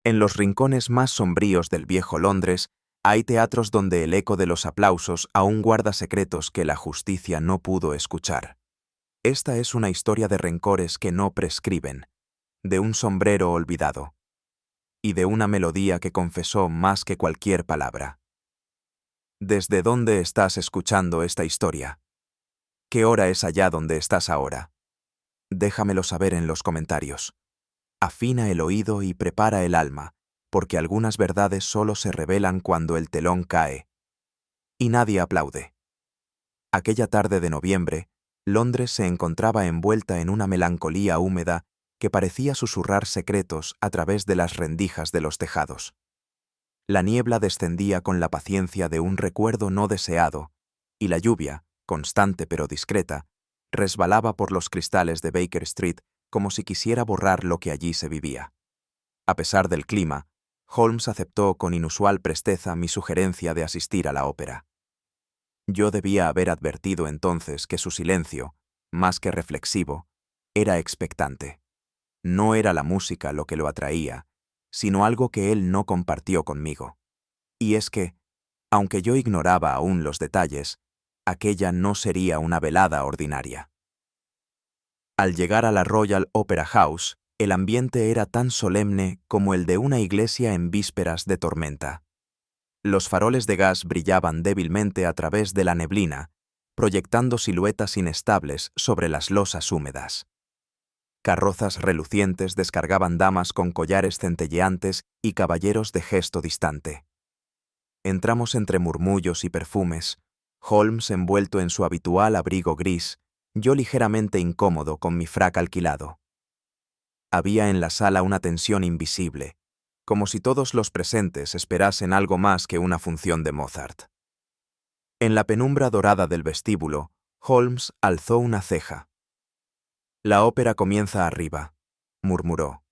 En los rincones más sombríos del viejo Londres, hay teatros donde el eco de los aplausos aún guarda secretos que la justicia no pudo escuchar. Esta es una historia de rencores que no prescriben, de un sombrero olvidado y de una melodía que confesó más que cualquier palabra. ¿Desde dónde estás escuchando esta historia? ¿Qué hora es allá donde estás ahora? Déjamelo saber en los comentarios. Afina el oído y prepara el alma, porque algunas verdades solo se revelan cuando el telón cae. Y nadie aplaude. Aquella tarde de noviembre, Londres se encontraba envuelta en una melancolía húmeda que parecía susurrar secretos a través de las rendijas de los tejados. La niebla descendía con la paciencia de un recuerdo no deseado, y la lluvia, constante pero discreta, resbalaba por los cristales de Baker Street como si quisiera borrar lo que allí se vivía. A pesar del clima, Holmes aceptó con inusual presteza mi sugerencia de asistir a la ópera. Yo debía haber advertido entonces que su silencio, más que reflexivo, era expectante. No era la música lo que lo atraía, sino algo que él no compartió conmigo. Y es que, aunque yo ignoraba aún los detalles, aquella no sería una velada ordinaria. Al llegar a la Royal Opera House, el ambiente era tan solemne como el de una iglesia en vísperas de tormenta. Los faroles de gas brillaban débilmente a través de la neblina, proyectando siluetas inestables sobre las losas húmedas. Carrozas relucientes descargaban damas con collares centelleantes y caballeros de gesto distante. Entramos entre murmullos y perfumes, Holmes envuelto en su habitual abrigo gris, yo ligeramente incómodo con mi frac alquilado. Había en la sala una tensión invisible, como si todos los presentes esperasen algo más que una función de Mozart. En la penumbra dorada del vestíbulo, Holmes alzó una ceja. «La ópera comienza arriba», murmuró.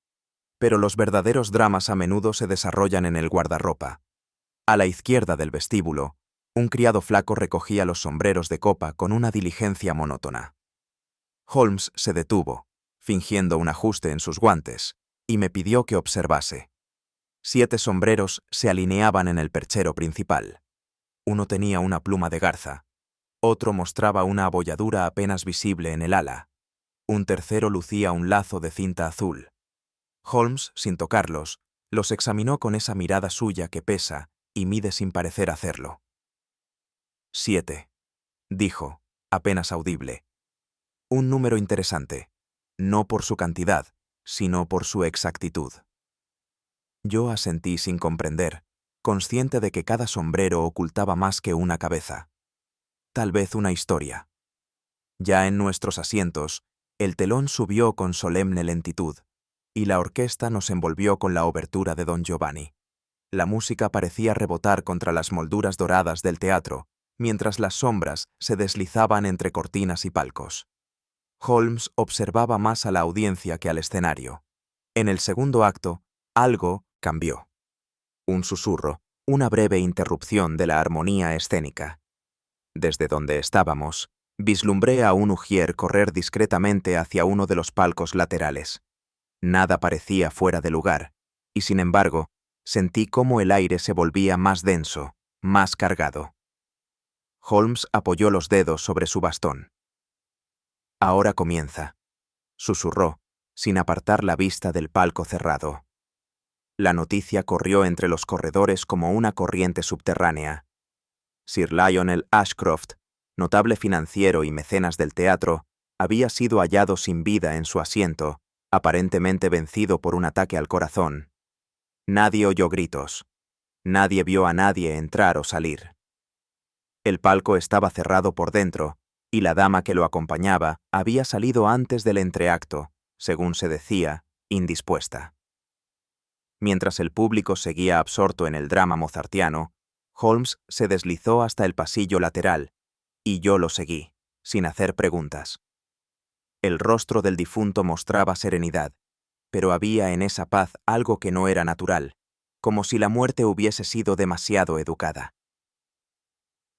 «Pero los verdaderos dramas a menudo se desarrollan en el guardarropa». A la izquierda del vestíbulo, un criado flaco recogía los sombreros de copa con una diligencia monótona. Holmes se detuvo, fingiendo un ajuste en sus guantes, y me pidió que observase. 7 sombreros se alineaban en el perchero principal. Uno tenía una pluma de garza, otro mostraba una abolladura apenas visible en el ala, un tercero lucía un lazo de cinta azul. Holmes, sin tocarlos, los examinó con esa mirada suya que pesa y mide sin parecer hacerlo. 7, dijo, apenas audible. Un número interesante, no por su cantidad, sino por su exactitud. Yo asentí sin comprender, consciente de que cada sombrero ocultaba más que una cabeza. Tal vez una historia. Ya en nuestros asientos, el telón subió con solemne lentitud, y la orquesta nos envolvió con la obertura de Don Giovanni. La música parecía rebotar contra las molduras doradas del teatro, mientras las sombras se deslizaban entre cortinas y palcos. Holmes observaba más a la audiencia que al escenario. En el segundo acto, algo cambió. Un susurro, una breve interrupción de la armonía escénica. Desde donde estábamos, vislumbré a un ujier correr discretamente hacia uno de los palcos laterales. Nada parecía fuera de lugar, y sin embargo, sentí cómo el aire se volvía más denso, más cargado. Holmes apoyó los dedos sobre su bastón. «Ahora comienza», susurró, sin apartar la vista del palco cerrado. La noticia corrió entre los corredores como una corriente subterránea. Sir Lionel Ashcroft, notable financiero y mecenas del teatro, había sido hallado sin vida en su asiento, aparentemente vencido por un ataque al corazón. Nadie oyó gritos. Nadie vio a nadie entrar o salir. El palco estaba cerrado por dentro, y la dama que lo acompañaba había salido antes del entreacto, según se decía, indispuesta. Mientras el público seguía absorto en el drama mozartiano, Holmes se deslizó hasta el pasillo lateral, y yo lo seguí, sin hacer preguntas. El rostro del difunto mostraba serenidad, pero había en esa paz algo que no era natural, como si la muerte hubiese sido demasiado educada.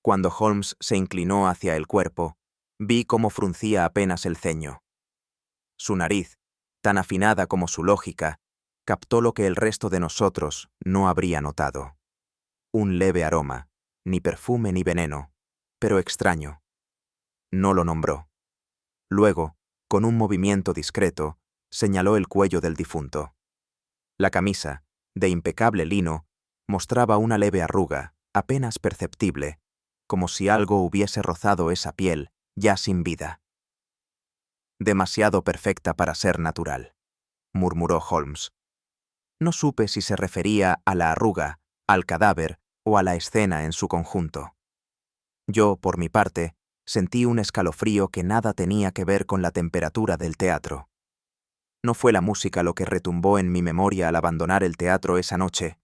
Cuando Holmes se inclinó hacia el cuerpo, vi cómo fruncía apenas el ceño. Su nariz, tan afinada como su lógica, captó lo que el resto de nosotros no habría notado. Un leve aroma, ni perfume ni veneno, pero extraño. No lo nombró. Luego, con un movimiento discreto, señaló el cuello del difunto. La camisa, de impecable lino, mostraba una leve arruga, apenas perceptible, como si algo hubiese rozado esa piel, ya sin vida. Demasiado perfecta para ser natural, murmuró Holmes. No supe si se refería a la arruga, al cadáver o a la escena en su conjunto. Yo, por mi parte, sentí un escalofrío que nada tenía que ver con la temperatura del teatro. No fue la música lo que retumbó en mi memoria al abandonar el teatro esa noche,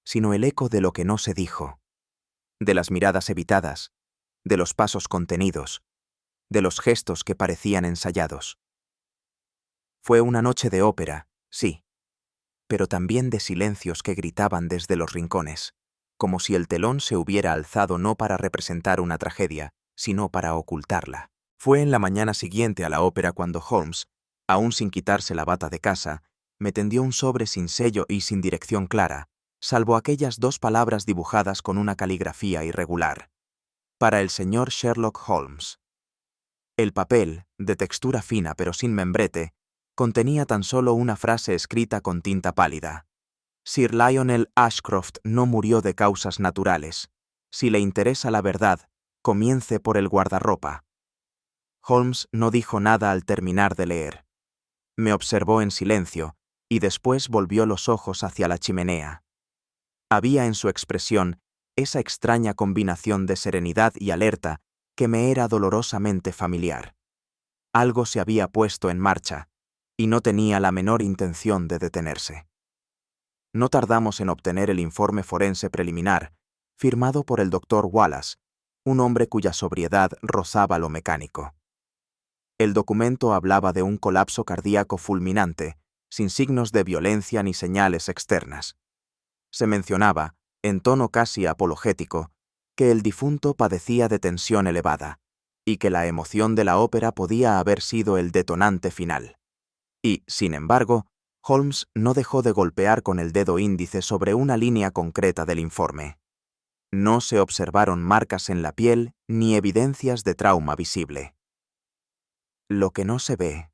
sino el eco de lo que no se dijo, de las miradas evitadas, de los pasos contenidos, de los gestos que parecían ensayados. Fue una noche de ópera, sí, pero también de silencios que gritaban desde los rincones, como si el telón se hubiera alzado no para representar una tragedia, sino para ocultarla. Fue en la mañana siguiente a la ópera cuando Holmes, aún sin quitarse la bata de casa, me tendió un sobre sin sello y sin dirección clara, salvo aquellas 2 palabras dibujadas con una caligrafía irregular. Para el señor Sherlock Holmes. El papel, de textura fina pero sin membrete, contenía tan solo una frase escrita con tinta pálida. Sir Lionel Ashcroft no murió de causas naturales. Si le interesa la verdad, comience por el guardarropa. Holmes no dijo nada al terminar de leer. Me observó en silencio, y después volvió los ojos hacia la chimenea. Había en su expresión esa extraña combinación de serenidad y alerta que me era dolorosamente familiar. Algo se había puesto en marcha, y no tenía la menor intención de detenerse. No tardamos en obtener el informe forense preliminar, firmado por el doctor Wallace, un hombre cuya sobriedad rozaba lo mecánico. El documento hablaba de un colapso cardíaco fulminante, sin signos de violencia ni señales externas. Se mencionaba, en tono casi apologético, que el difunto padecía de tensión elevada, y que la emoción de la ópera podía haber sido el detonante final. Y, sin embargo, Holmes no dejó de golpear con el dedo índice sobre una línea concreta del informe. No se observaron marcas en la piel ni evidencias de trauma visible. Lo que no se ve,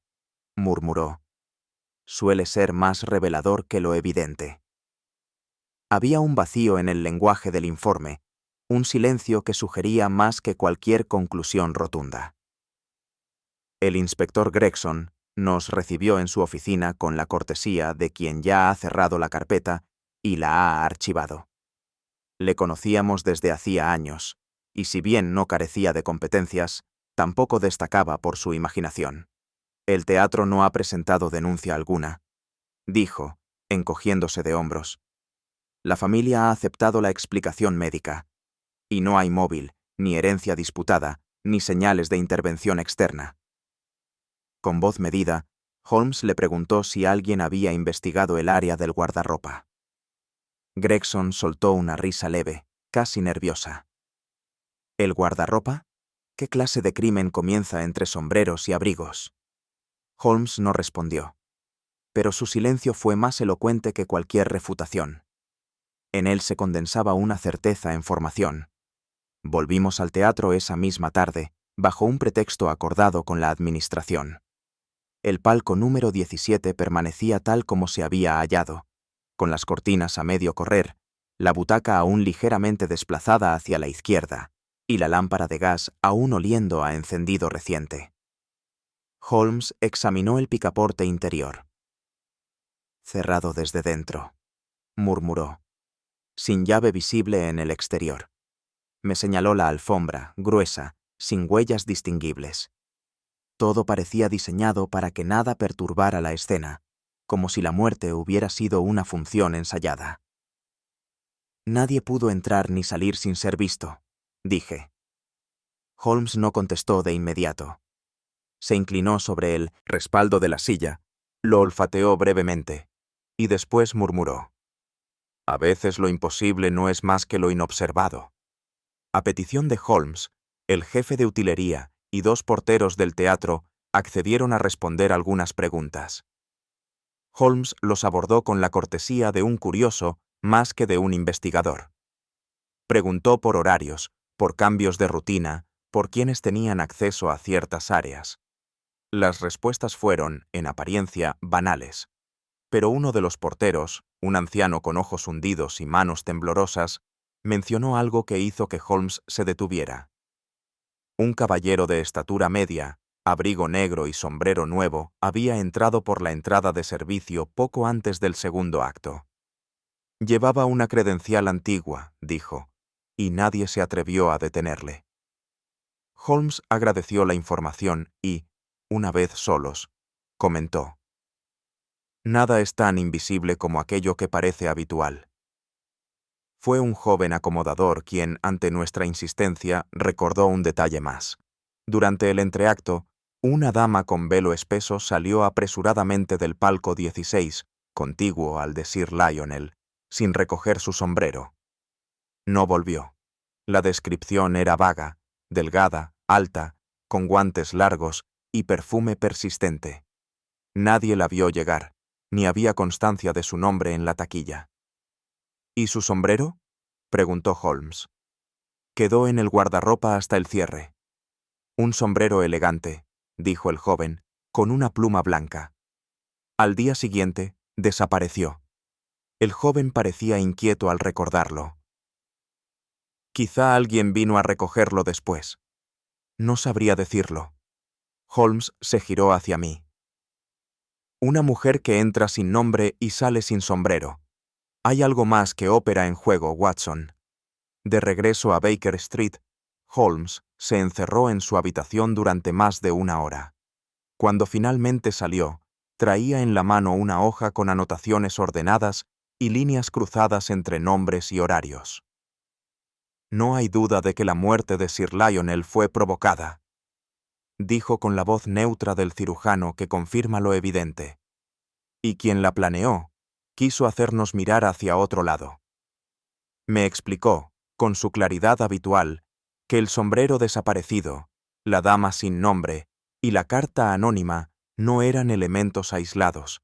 murmuró, suele ser más revelador que lo evidente. Había un vacío en el lenguaje del informe, un silencio que sugería más que cualquier conclusión rotunda. El inspector Gregson nos recibió en su oficina con la cortesía de quien ya ha cerrado la carpeta y la ha archivado. Le conocíamos desde hacía años, y si bien no carecía de competencias, tampoco destacaba por su imaginación. El teatro no ha presentado denuncia alguna, dijo, encogiéndose de hombros. La familia ha aceptado la explicación médica, y no hay móvil, ni herencia disputada, ni señales de intervención externa. Con voz medida, Holmes le preguntó si alguien había investigado el área del guardarropa. Gregson soltó una risa leve, casi nerviosa. ¿El guardarropa? ¿Qué clase de crimen comienza entre sombreros y abrigos? Holmes no respondió, pero su silencio fue más elocuente que cualquier refutación. En él se condensaba una certeza en formación. Volvimos al teatro esa misma tarde, bajo un pretexto acordado con la administración. El palco número 17 permanecía tal como se había hallado, con las cortinas a medio correr, la butaca aún ligeramente desplazada hacia la izquierda, y la lámpara de gas aún oliendo a encendido reciente. Holmes examinó el picaporte interior. Cerrado desde dentro, murmuró, sin llave visible en el exterior. Me señaló la alfombra, gruesa, sin huellas distinguibles. Todo parecía diseñado para que nada perturbara la escena, como si la muerte hubiera sido una función ensayada. Nadie pudo entrar ni salir sin ser visto, dije. Holmes no contestó de inmediato. Se inclinó sobre el respaldo de la silla, lo olfateó brevemente, y después murmuró. A veces lo imposible no es más que lo inobservado. A petición de Holmes, el jefe de utilería y 2 porteros del teatro accedieron a responder algunas preguntas. Holmes los abordó con la cortesía de un curioso más que de un investigador. Preguntó por horarios, por cambios de rutina, por quienes tenían acceso a ciertas áreas. Las respuestas fueron, en apariencia, banales. Pero uno de los porteros, un anciano con ojos hundidos y manos temblorosas, mencionó algo que hizo que Holmes se detuviera. Un caballero de estatura media, abrigo negro y sombrero nuevo, había entrado por la entrada de servicio poco antes del segundo acto. Llevaba una credencial antigua, dijo, y nadie se atrevió a detenerle. Holmes agradeció la información y, una vez solos, comentó: «Nada es tan invisible como aquello que parece habitual». Fue un joven acomodador quien, ante nuestra insistencia, recordó un detalle más. Durante el entreacto, una dama con velo espeso salió apresuradamente del palco 16, contiguo al de Sir Lionel, sin recoger su sombrero. No volvió. La descripción era vaga, delgada, alta, con guantes largos y perfume persistente. Nadie la vio llegar, ni había constancia de su nombre en la taquilla. ¿Y su sombrero?, preguntó Holmes. Quedó en el guardarropa hasta el cierre. Un sombrero elegante, dijo el joven, con una pluma blanca. Al día siguiente, desapareció. El joven parecía inquieto al recordarlo. Quizá alguien vino a recogerlo después. No sabría decirlo. Holmes se giró hacia mí. Una mujer que entra sin nombre y sale sin sombrero. Hay algo más que ópera en juego, Watson. De regreso a Baker Street, Holmes se encerró en su habitación durante más de una hora. Cuando finalmente salió, traía en la mano una hoja con anotaciones ordenadas y líneas cruzadas entre nombres y horarios. «No hay duda de que la muerte de Sir Lionel fue provocada», dijo con la voz neutra del cirujano que confirma lo evidente. «Y quien la planeó, quiso hacernos mirar hacia otro lado». Me explicó, con su claridad habitual, que el sombrero desaparecido, la dama sin nombre y la carta anónima no eran elementos aislados,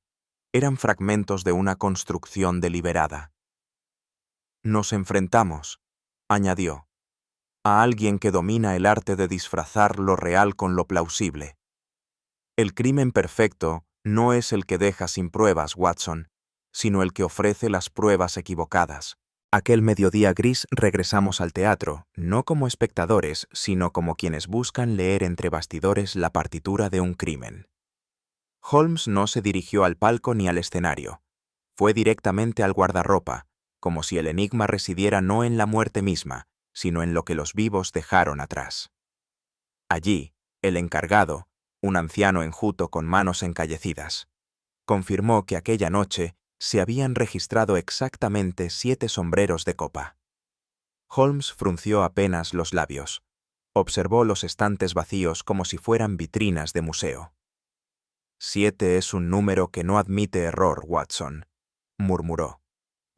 eran fragmentos de una construcción deliberada. «Nos enfrentamos», añadió, «a alguien que domina el arte de disfrazar lo real con lo plausible. El crimen perfecto no es el que deja sin pruebas, Watson, sino el que ofrece las pruebas equivocadas». Aquel mediodía gris regresamos al teatro, no como espectadores, sino como quienes buscan leer entre bastidores la partitura de un crimen. Holmes no se dirigió al palco ni al escenario. Fue directamente al guardarropa, como si el enigma residiera no en la muerte misma, sino en lo que los vivos dejaron atrás. Allí, el encargado, un anciano enjuto con manos encallecidas, confirmó que aquella noche se habían registrado exactamente 7 sombreros de copa. Holmes frunció apenas los labios. Observó los estantes vacíos como si fueran vitrinas de museo. 7 es un número que no admite error, Watson, murmuró.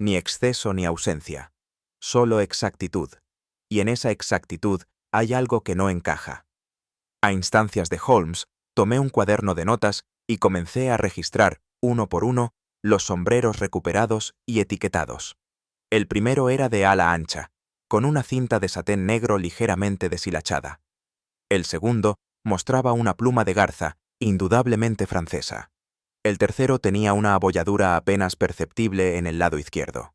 Ni exceso ni ausencia, solo exactitud. Y en esa exactitud hay algo que no encaja. A instancias de Holmes, tomé un cuaderno de notas y comencé a registrar, uno por uno, los sombreros recuperados y etiquetados. El primero era de ala ancha, con una cinta de satén negro ligeramente deshilachada. El segundo mostraba una pluma de garza, indudablemente francesa. El tercero tenía una abolladura apenas perceptible en el lado izquierdo.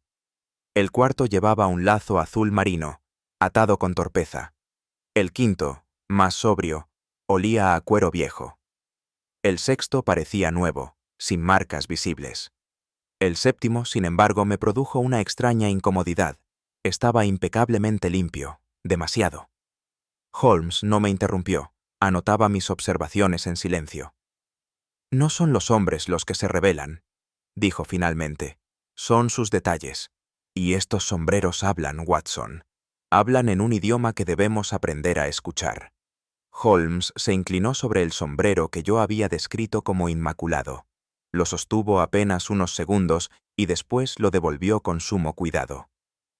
El cuarto llevaba un lazo azul marino, atado con torpeza. El quinto, más sobrio, olía a cuero viejo. El sexto parecía nuevo, sin marcas visibles. El séptimo, sin embargo, me produjo una extraña incomodidad. Estaba impecablemente limpio, demasiado. Holmes no me interrumpió, anotaba mis observaciones en silencio. «No son los hombres los que se rebelan», dijo finalmente. «Son sus detalles. Y estos sombreros hablan, Watson. Hablan en un idioma que debemos aprender a escuchar». Holmes se inclinó sobre el sombrero que yo había descrito como inmaculado. Lo sostuvo apenas unos segundos y después lo devolvió con sumo cuidado.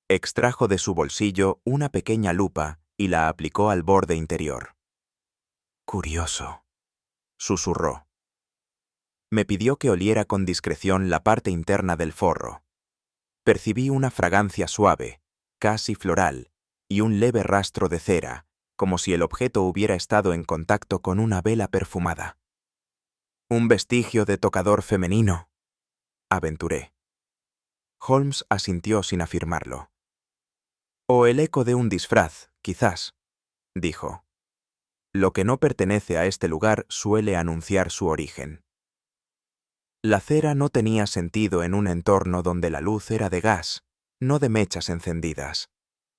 Extrajo de su bolsillo una pequeña lupa y la aplicó al borde interior. «Curioso», susurró. Me pidió que oliera con discreción la parte interna del forro. Percibí una fragancia suave, casi floral, y un leve rastro de cera, como si el objeto hubiera estado en contacto con una vela perfumada. «Un vestigio de tocador femenino», aventuré. Holmes asintió sin afirmarlo. «O el eco de un disfraz, quizás», dijo. «Lo que no pertenece a este lugar suele anunciar su origen». La cera no tenía sentido en un entorno donde la luz era de gas, no de mechas encendidas.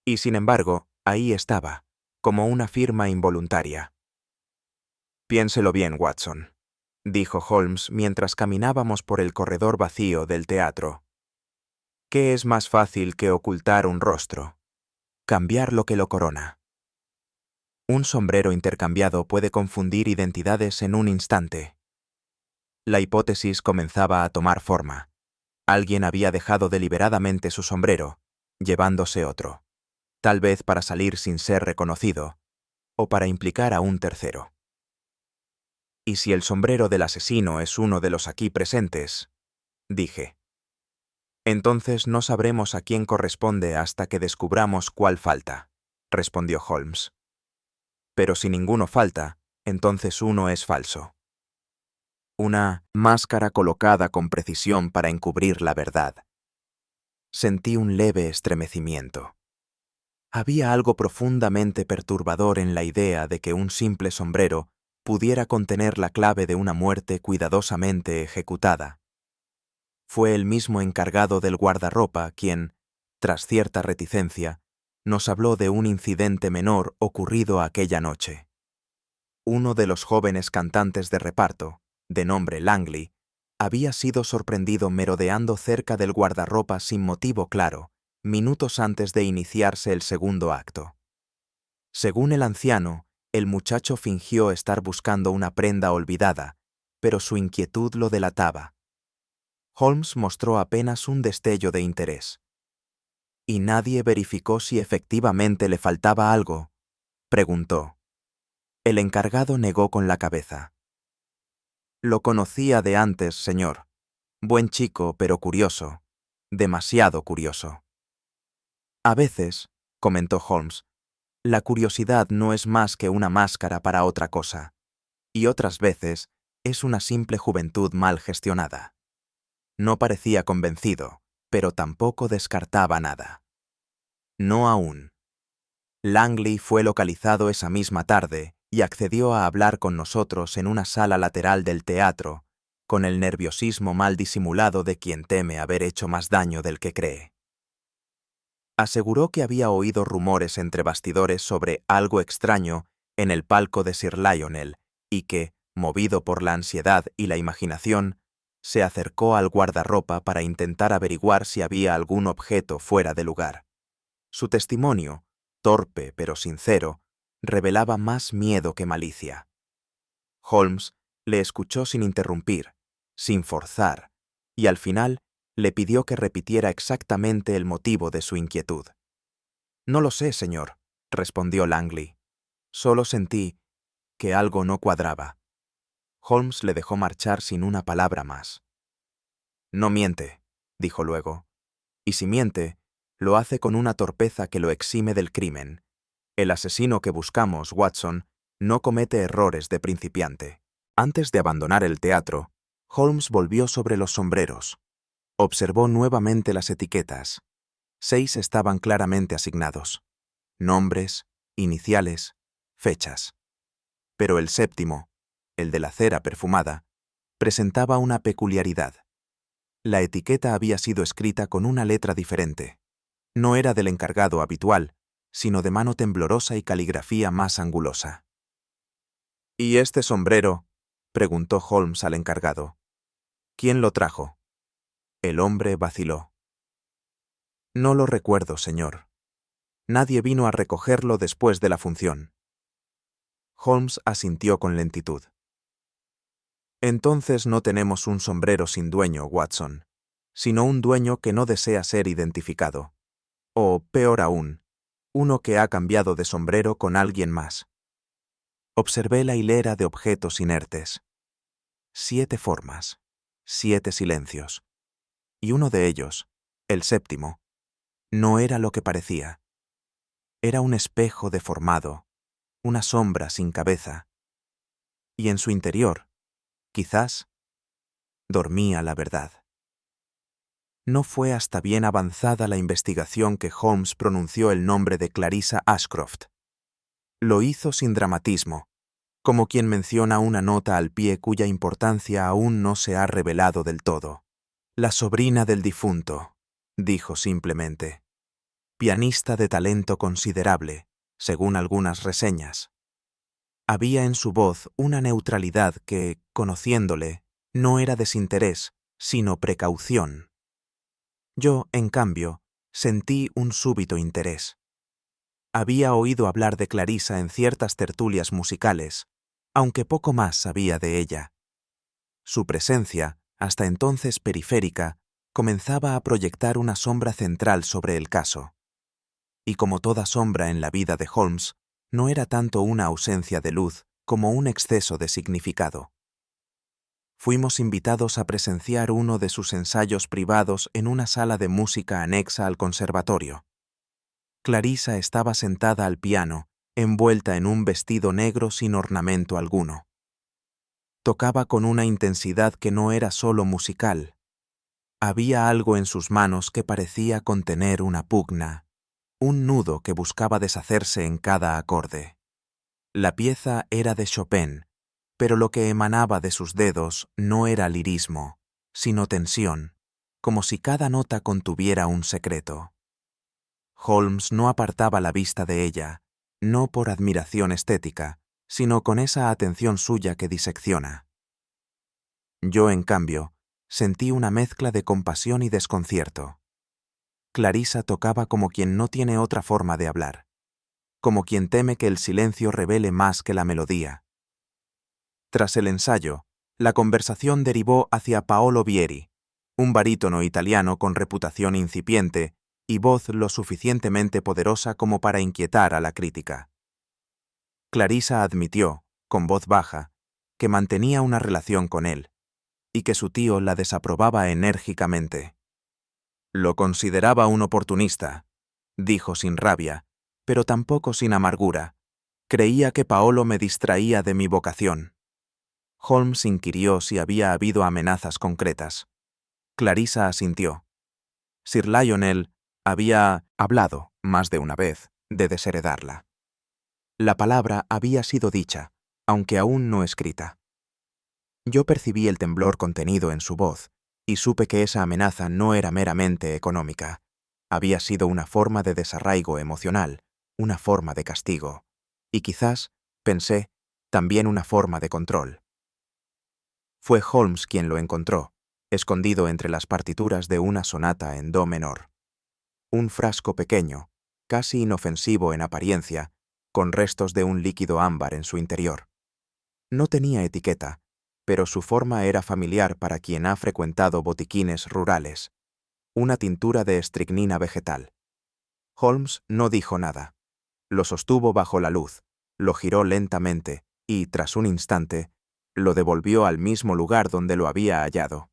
Y sin embargo, ahí estaba, como una firma involuntaria. «Piénselo bien, Watson», dijo Holmes mientras caminábamos por el corredor vacío del teatro. «¿Qué es más fácil que ocultar un rostro? Cambiar lo que lo corona». Un sombrero intercambiado puede confundir identidades en un instante. La hipótesis comenzaba a tomar forma. Alguien había dejado deliberadamente su sombrero, llevándose otro, tal vez para salir sin ser reconocido, o para implicar a un tercero. «¿Y si el sombrero del asesino es uno de los aquí presentes?», dije. «Entonces no sabremos a quién corresponde hasta que descubramos cuál falta», respondió Holmes. «Pero si ninguno falta, entonces uno es falso. Una máscara colocada con precisión para encubrir la verdad». Sentí un leve estremecimiento. Había algo profundamente perturbador en la idea de que un simple sombrero pudiera contener la clave de una muerte cuidadosamente ejecutada. Fue el mismo encargado del guardarropa quien, tras cierta reticencia, nos habló de un incidente menor ocurrido aquella noche. Uno de los jóvenes cantantes de reparto, de nombre Langley, había sido sorprendido merodeando cerca del guardarropa sin motivo claro, minutos antes de iniciarse el segundo acto. Según el anciano, el muchacho fingió estar buscando una prenda olvidada, pero su inquietud lo delataba. Holmes mostró apenas un destello de interés. «¿Y nadie verificó si efectivamente le faltaba algo?», preguntó. El encargado negó con la cabeza. «Lo conocía de antes, señor. Buen chico, pero curioso. Demasiado curioso». «A veces», comentó Holmes, «la curiosidad no es más que una máscara para otra cosa, y otras veces es una simple juventud mal gestionada». No parecía convencido, pero tampoco descartaba nada. No aún. Langley fue localizado esa misma tarde y accedió a hablar con nosotros en una sala lateral del teatro, con el nerviosismo mal disimulado de quien teme haber hecho más daño del que cree. Aseguró que había oído rumores entre bastidores sobre algo extraño en el palco de Sir Lionel y que, movido por la ansiedad y la imaginación, se acercó al guardarropa para intentar averiguar si había algún objeto fuera de lugar. Su testimonio, torpe pero sincero, revelaba más miedo que malicia. Holmes le escuchó sin interrumpir, sin forzar, y al final le pidió que repitiera exactamente el motivo de su inquietud. «No lo sé, señor», respondió Langley. «Solo sentí que algo no cuadraba». Holmes le dejó marchar sin una palabra más. «No miente», dijo luego. «Y si miente, lo hace con una torpeza que lo exime del crimen. El asesino que buscamos, Watson, no comete errores de principiante». Antes de abandonar el teatro, Holmes volvió sobre los sombreros. Observó nuevamente las etiquetas. 6 estaban claramente asignados. Nombres, iniciales, fechas. Pero el séptimo, el de la cera perfumada, presentaba una peculiaridad. La etiqueta había sido escrita con una letra diferente. No era del encargado habitual, sino de mano temblorosa y caligrafía más angulosa. «¿Y este sombrero?», preguntó Holmes al encargado. «¿Quién lo trajo?». El hombre vaciló. «No lo recuerdo, señor. Nadie vino a recogerlo después de la función». Holmes asintió con lentitud. «Entonces no tenemos un sombrero sin dueño, Watson, sino un dueño que no desea ser identificado. O, peor aún, uno que ha cambiado de sombrero con alguien más». Observé la hilera de objetos inertes. 7 formas. 7 silencios. Y uno de ellos, el séptimo, no era lo que parecía. Era un espejo deformado, una sombra sin cabeza. Y en su interior, quizás, dormía la verdad. No fue hasta bien avanzada la investigación que Holmes pronunció el nombre de Clarissa Ashcroft. Lo hizo sin dramatismo, como quien menciona una nota al pie cuya importancia aún no se ha revelado del todo. La sobrina del difunto, dijo simplemente. Pianista de talento considerable, según algunas reseñas. Había en su voz una neutralidad que, conociéndole, no era desinterés, sino precaución. Yo, en cambio, sentí un súbito interés. Había oído hablar de Clarissa en ciertas tertulias musicales, aunque poco más sabía de ella. Su presencia, hasta entonces periférica, comenzaba a proyectar una sombra central sobre el caso. Y como toda sombra en la vida de Holmes, no era tanto una ausencia de luz como un exceso de significado. Fuimos invitados a presenciar uno de sus ensayos privados en una sala de música anexa al conservatorio. Clarissa estaba sentada al piano, envuelta en un vestido negro sin ornamento alguno. Tocaba con una intensidad que no era solo musical. Había algo en sus manos que parecía contener una pugna, un nudo que buscaba deshacerse en cada acorde. La pieza era de Chopin, pero lo que emanaba de sus dedos no era lirismo, sino tensión, como si cada nota contuviera un secreto. Holmes no apartaba la vista de ella, no por admiración estética, sino con esa atención suya que disecciona. Yo, en cambio, sentí una mezcla de compasión y desconcierto. Clarissa tocaba como quien no tiene otra forma de hablar, como quien teme que el silencio revele más que la melodía. Tras el ensayo, la conversación derivó hacia Paolo Vieri, un barítono italiano con reputación incipiente y voz lo suficientemente poderosa como para inquietar a la crítica. Clarissa admitió, con voz baja, que mantenía una relación con él, y que su tío la desaprobaba enérgicamente. Lo consideraba un oportunista, dijo sin rabia, pero tampoco sin amargura. Creía que Paolo me distraía de mi vocación. Holmes inquirió si había habido amenazas concretas. Clarissa asintió. Sir Lionel había hablado, más de una vez, de desheredarla. La palabra había sido dicha, aunque aún no escrita. Yo percibí el temblor contenido en su voz, y supe que esa amenaza no era meramente económica. Había sido una forma de desarraigo emocional, una forma de castigo, y quizás, pensé, también una forma de control. Fue Holmes quien lo encontró, escondido entre las partituras de una sonata en do menor. Un frasco pequeño, casi inofensivo en apariencia, con restos de un líquido ámbar en su interior. No tenía etiqueta, pero su forma era familiar para quien ha frecuentado botiquines rurales. Una tintura de estricnina vegetal. Holmes no dijo nada. Lo sostuvo bajo la luz, lo giró lentamente y, tras un instante, lo devolvió al mismo lugar donde lo había hallado.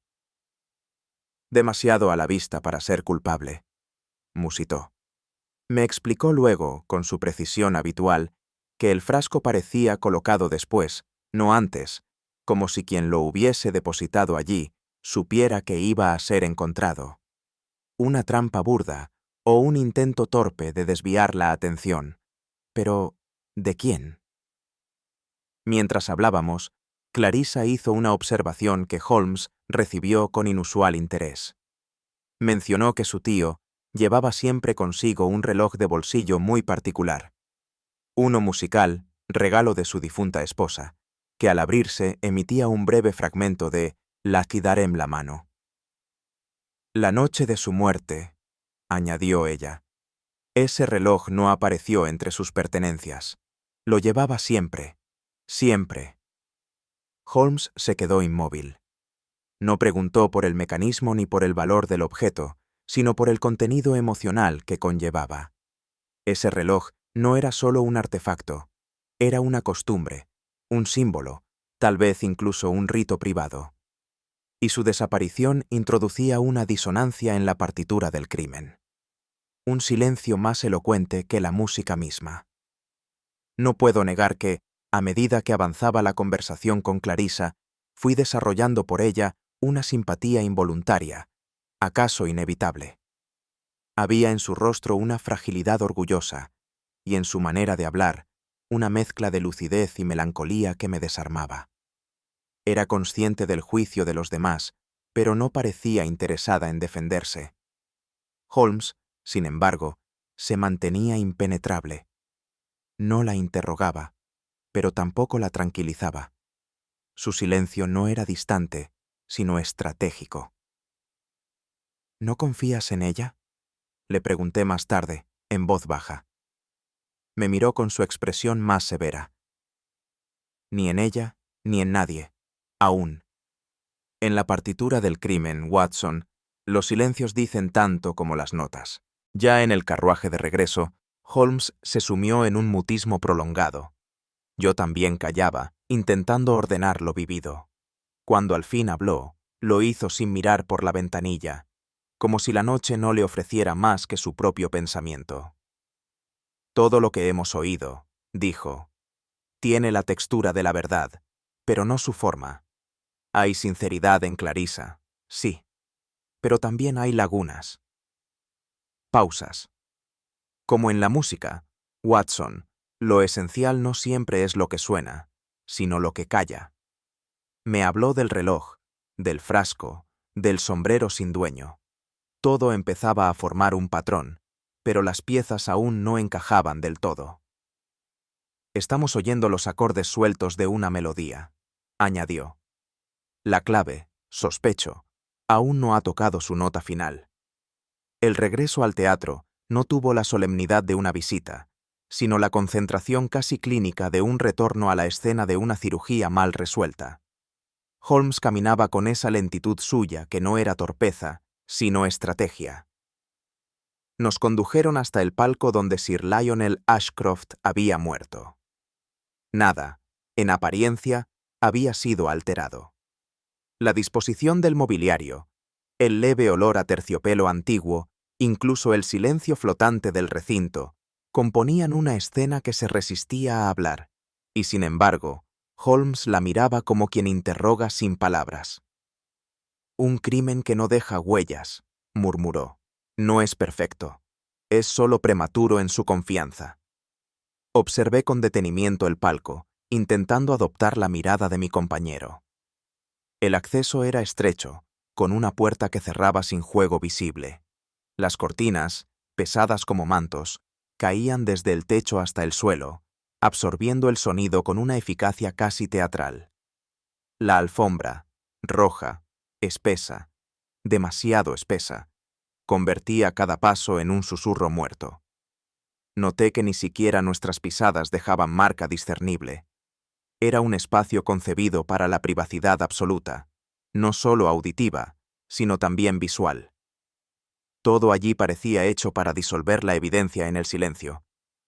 Demasiado a la vista para ser culpable, musitó. Me explicó luego, con su precisión habitual, que el frasco parecía colocado después, no antes, como si quien lo hubiese depositado allí supiera que iba a ser encontrado. Una trampa burda o un intento torpe de desviar la atención. Pero, ¿de quién? Mientras hablábamos, Clarissa hizo una observación que Holmes recibió con inusual interés. Mencionó que su tío llevaba siempre consigo un reloj de bolsillo muy particular. Uno musical, regalo de su difunta esposa, que al abrirse emitía un breve fragmento de Lakidarem la mano. La noche de su muerte, añadió ella. Ese reloj no apareció entre sus pertenencias. Lo llevaba siempre, siempre. Holmes se quedó inmóvil. No preguntó por el mecanismo ni por el valor del objeto, sino por el contenido emocional que conllevaba. Ese reloj no era solo un artefacto, era una costumbre, un símbolo, tal vez incluso un rito privado. y su desaparición introducía una disonancia en la partitura del crimen. Un silencio más elocuente que la música misma. No puedo negar que, a medida que avanzaba la conversación con Clarissa, fui desarrollando por ella una simpatía involuntaria, acaso inevitable. Había en su rostro una fragilidad orgullosa, y en su manera de hablar, una mezcla de lucidez y melancolía que me desarmaba. Era consciente del juicio de los demás, pero no parecía interesada en defenderse. Holmes, sin embargo, se mantenía impenetrable. No la interrogaba, pero tampoco la tranquilizaba. Su silencio no era distante, sino estratégico. ¿No confías en ella?, le pregunté más tarde, en voz baja. Me miró con su expresión más severa. Ni en ella, ni en nadie, aún. En la partitura del crimen, Watson, los silencios dicen tanto como las notas. Ya en el carruaje de regreso, Holmes se sumió en un mutismo prolongado. Yo también callaba, intentando ordenar lo vivido. Cuando al fin habló, lo hizo sin mirar por la ventanilla, como si la noche no le ofreciera más que su propio pensamiento. Todo lo que hemos oído, dijo, tiene la textura de la verdad, pero no su forma. Hay sinceridad en Clarissa, sí, pero también hay lagunas. Pausas. Como en la música, Watson, lo esencial no siempre es lo que suena, sino lo que calla. Me habló del reloj, del frasco, del sombrero sin dueño. Todo empezaba a formar un patrón, pero las piezas aún no encajaban del todo. Estamos oyendo los acordes sueltos de una melodía, añadió. La clave, sospecho, aún no ha tocado su nota final. El regreso al teatro no tuvo la solemnidad de una visita, sino la concentración casi clínica de un retorno a la escena de una cirugía mal resuelta. Holmes caminaba con esa lentitud suya que no era torpeza, sino estrategia. Nos condujeron hasta el palco donde Sir Lionel Ashcroft había muerto. Nada, en apariencia, había sido alterado. La disposición del mobiliario, el leve olor a terciopelo antiguo, incluso el silencio flotante del recinto, componían una escena que se resistía a hablar, y sin embargo, Holmes la miraba como quien interroga sin palabras. Un crimen que no deja huellas, murmuró. No es perfecto. Es solo prematuro en su confianza. Observé con detenimiento el palco, intentando adoptar la mirada de mi compañero. El acceso era estrecho, con una puerta que cerraba sin juego visible. Las cortinas, pesadas como mantos, caían desde el techo hasta el suelo, absorbiendo el sonido con una eficacia casi teatral. La alfombra, roja, espesa, demasiado espesa, convertía cada paso en un susurro muerto. Noté que ni siquiera nuestras pisadas dejaban marca discernible. Era un espacio concebido para la privacidad absoluta, no solo auditiva, sino también visual. Todo allí parecía hecho para disolver la evidencia en el silencio,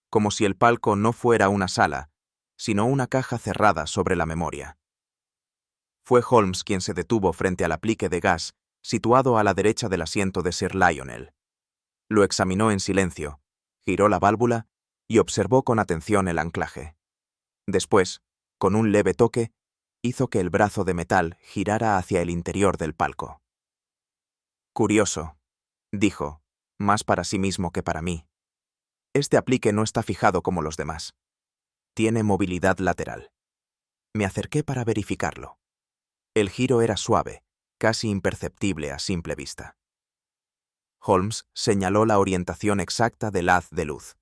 como si el palco no fuera una sala, sino una caja cerrada sobre la memoria. Fue Holmes quien se detuvo frente al aplique de gas situado a la derecha del asiento de Sir Lionel. Lo examinó en silencio, giró la válvula y observó con atención el anclaje. Después, con un leve toque, hizo que el brazo de metal girara hacia el interior del palco. Curioso, dijo, más para sí mismo que para mí. Este aplique no está fijado como los demás. Tiene movilidad lateral. Me acerqué para verificarlo. El giro era suave, casi imperceptible a simple vista. Holmes señaló la orientación exacta del haz de luz.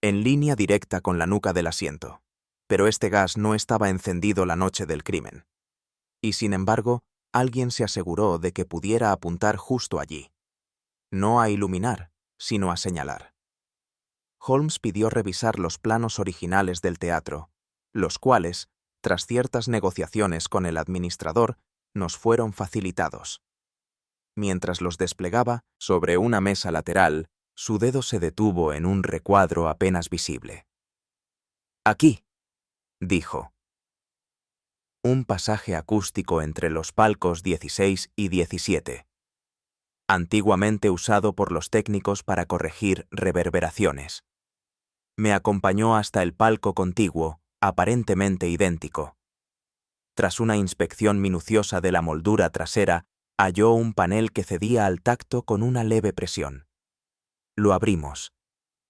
En línea directa con la nuca del asiento, pero este gas no estaba encendido la noche del crimen. Y sin embargo, alguien se aseguró de que pudiera apuntar justo allí. No a iluminar, sino a señalar. Holmes pidió revisar los planos originales del teatro, los cuales, tras ciertas negociaciones con el administrador, nos fueron facilitados. Mientras los desplegaba, sobre una mesa lateral, su dedo se detuvo en un recuadro apenas visible. «Aquí», dijo. Un pasaje acústico entre los palcos 16 y 17. Antiguamente usado por los técnicos para corregir reverberaciones. Me acompañó hasta el palco contiguo, aparentemente idéntico. Tras una inspección minuciosa de la moldura trasera, halló un panel que cedía al tacto con una leve presión. Lo abrimos.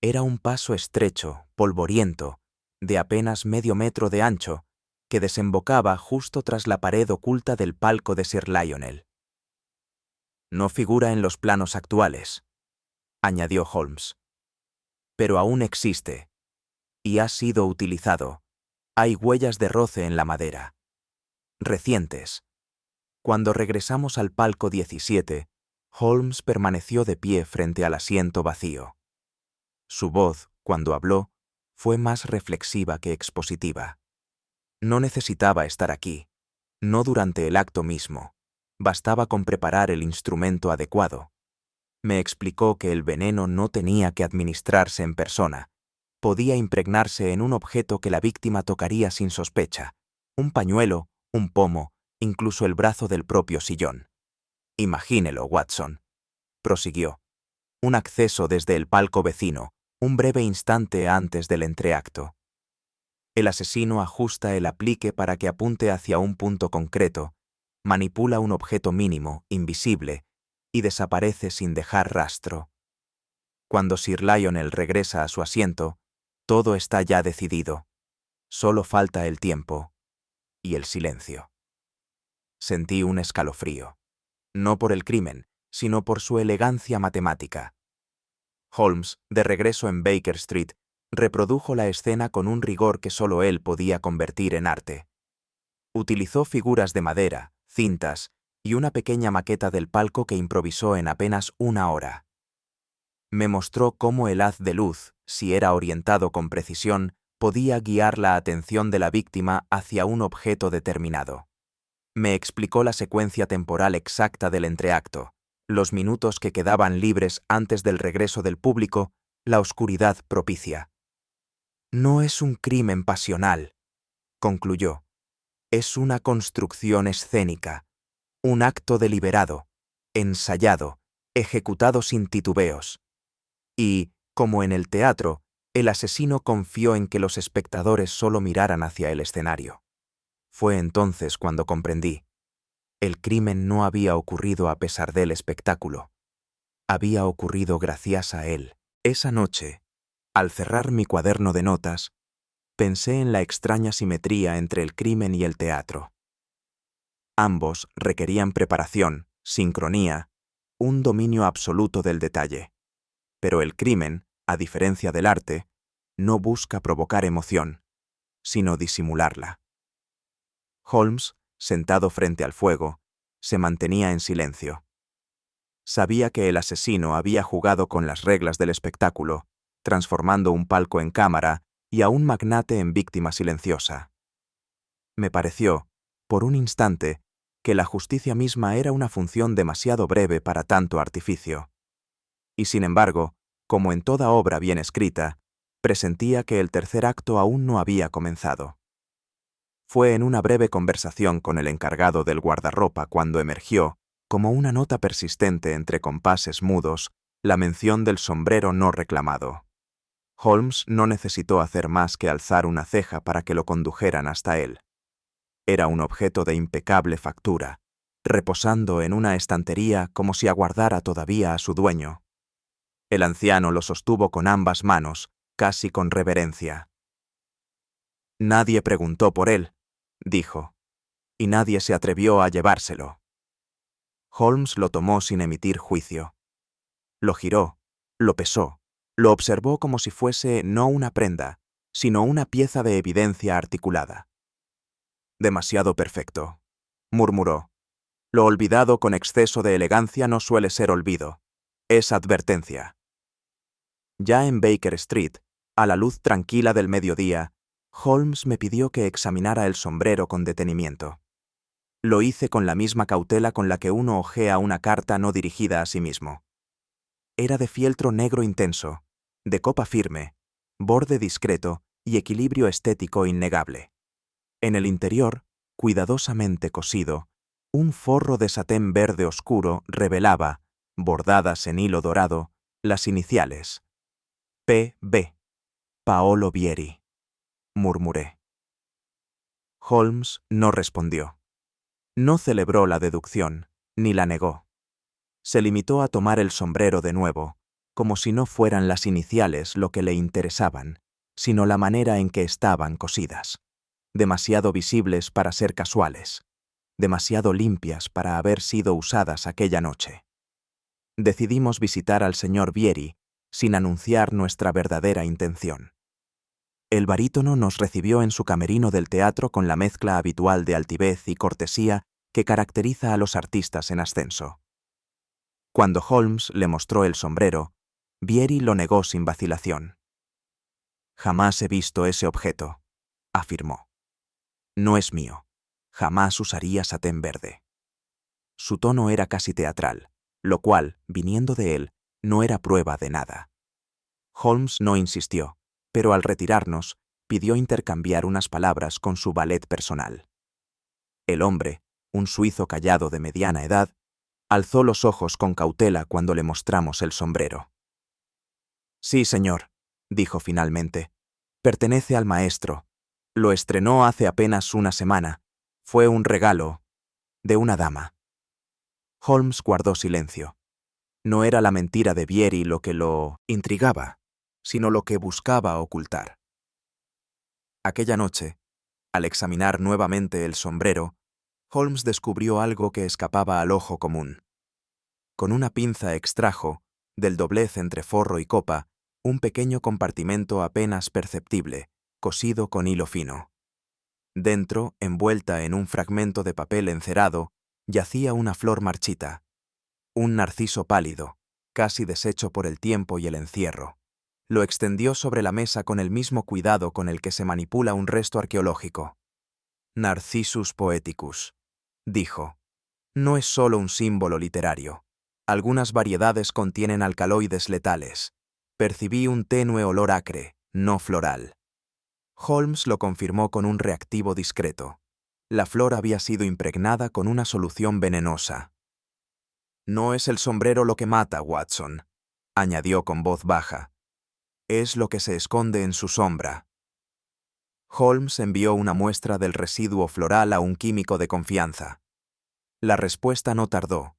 Era un paso estrecho, polvoriento, de apenas medio metro de ancho, que desembocaba justo tras la pared oculta del palco de Sir Lionel. No figura en los planos actuales, añadió Holmes. Pero aún existe. Y ha sido utilizado. Hay huellas de roce en la madera. Recientes. Cuando regresamos al palco 17, Holmes permaneció de pie frente al asiento vacío. Su voz, cuando habló, fue más reflexiva que expositiva. No necesitaba estar aquí, no durante el acto mismo. Bastaba con preparar el instrumento adecuado. Me explicó que el veneno no tenía que administrarse en persona. Podía impregnarse en un objeto que la víctima tocaría sin sospecha. Un pañuelo, un pomo, incluso el brazo del propio sillón. Imagínelo, Watson. Prosiguió. Un acceso desde el palco vecino, un breve instante antes del entreacto. El asesino ajusta el aplique para que apunte hacia un punto concreto, manipula un objeto mínimo, invisible, y desaparece sin dejar rastro. Cuando Sir Lionel regresa a su asiento, todo está ya decidido. Solo falta el tiempo y el silencio. Sentí un escalofrío. No por el crimen, sino por su elegancia matemática. Holmes, de regreso en Baker Street, reprodujo la escena con un rigor que solo él podía convertir en arte. Utilizó figuras de madera, cintas y una pequeña maqueta del palco que improvisó en apenas una hora. Me mostró cómo el haz de luz, si era orientado con precisión, podía guiar la atención de la víctima hacia un objeto determinado. Me explicó la secuencia temporal exacta del entreacto, los minutos que quedaban libres antes del regreso del público, la oscuridad propicia. No es un crimen pasional, concluyó. Es una construcción escénica, un acto deliberado, ensayado, ejecutado sin titubeos. Y, como en el teatro, el asesino confió en que los espectadores solo miraran hacia el escenario. Fue entonces cuando comprendí. El crimen no había ocurrido a pesar del espectáculo. Había ocurrido gracias a él. Esa noche, al cerrar mi cuaderno de notas, pensé en la extraña simetría entre el crimen y el teatro. Ambos requerían preparación, sincronía, un dominio absoluto del detalle. Pero el crimen, a diferencia del arte, no busca provocar emoción, sino disimularla. Holmes, sentado frente al fuego, se mantenía en silencio. Sabía que el asesino había jugado con las reglas del espectáculo, transformando un palco en cámara y a un magnate en víctima silenciosa. Me pareció, por un instante, que la justicia misma era una función demasiado breve para tanto artificio. Y sin embargo, como en toda obra bien escrita, presentía que el tercer acto aún no había comenzado. Fue en una breve conversación con el encargado del guardarropa cuando emergió, como una nota persistente entre compases mudos, la mención del sombrero no reclamado. Holmes no necesitó hacer más que alzar una ceja para que lo condujeran hasta él. Era un objeto de impecable factura, reposando en una estantería como si aguardara todavía a su dueño. El anciano lo sostuvo con ambas manos, casi con reverencia. Nadie preguntó por él, dijo, y nadie se atrevió a llevárselo. Holmes lo tomó sin emitir juicio. Lo giró, lo pesó, lo observó como si fuese no una prenda, sino una pieza de evidencia articulada. Demasiado perfecto, murmuró. Lo olvidado con exceso de elegancia no suele ser olvido, es advertencia. Ya en Baker Street, a la luz tranquila del mediodía, Holmes me pidió que examinara el sombrero con detenimiento. Lo hice con la misma cautela con la que uno hojea una carta no dirigida a sí mismo. Era de fieltro negro intenso, de copa firme, borde discreto y equilibrio estético innegable. En el interior, cuidadosamente cosido, un forro de satén verde oscuro revelaba, bordadas en hilo dorado, las iniciales. P.B. Paolo Vieri, murmuré. Holmes no respondió. No celebró la deducción, ni la negó. Se limitó a tomar el sombrero de nuevo, como si no fueran las iniciales lo que le interesaban, sino la manera en que estaban cosidas. Demasiado visibles para ser casuales, demasiado limpias para haber sido usadas aquella noche. Decidimos visitar al señor Vieri sin anunciar nuestra verdadera intención. El barítono nos recibió en su camerino del teatro con la mezcla habitual de altivez y cortesía que caracteriza a los artistas en ascenso. Cuando Holmes le mostró el sombrero, Vieri lo negó sin vacilación. «Jamás he visto ese objeto», afirmó. «No es mío. Jamás usaría satén verde». Su tono era casi teatral, lo cual, viniendo de él, no era prueba de nada. Holmes no insistió, pero al retirarnos, pidió intercambiar unas palabras con su valet personal. El hombre, un suizo callado de mediana edad, alzó los ojos con cautela cuando le mostramos el sombrero. «Sí, señor», dijo finalmente. «Pertenece al maestro. Lo estrenó hace apenas una semana. Fue un regalo de una dama». Holmes guardó silencio. No era la mentira de Vieri lo que lo intrigaba, sino lo que buscaba ocultar. Aquella noche, al examinar nuevamente el sombrero, Holmes descubrió algo que escapaba al ojo común. Con una pinza extrajo, del doblez entre forro y copa, un pequeño compartimento apenas perceptible, cosido con hilo fino. Dentro, envuelta en un fragmento de papel encerado, yacía una flor marchita, un narciso pálido, casi deshecho por el tiempo y el encierro. Lo extendió sobre la mesa con el mismo cuidado con el que se manipula un resto arqueológico. «Narcissus poeticus», dijo. «No es solo un símbolo literario. Algunas variedades contienen alcaloides letales. Percibí un tenue olor acre, no floral». Holmes lo confirmó con un reactivo discreto. La flor había sido impregnada con una solución venenosa. «No es el sombrero lo que mata, Watson», añadió con voz baja. «Es lo que se esconde en su sombra». Holmes envió una muestra del residuo floral a un químico de confianza. La respuesta no tardó.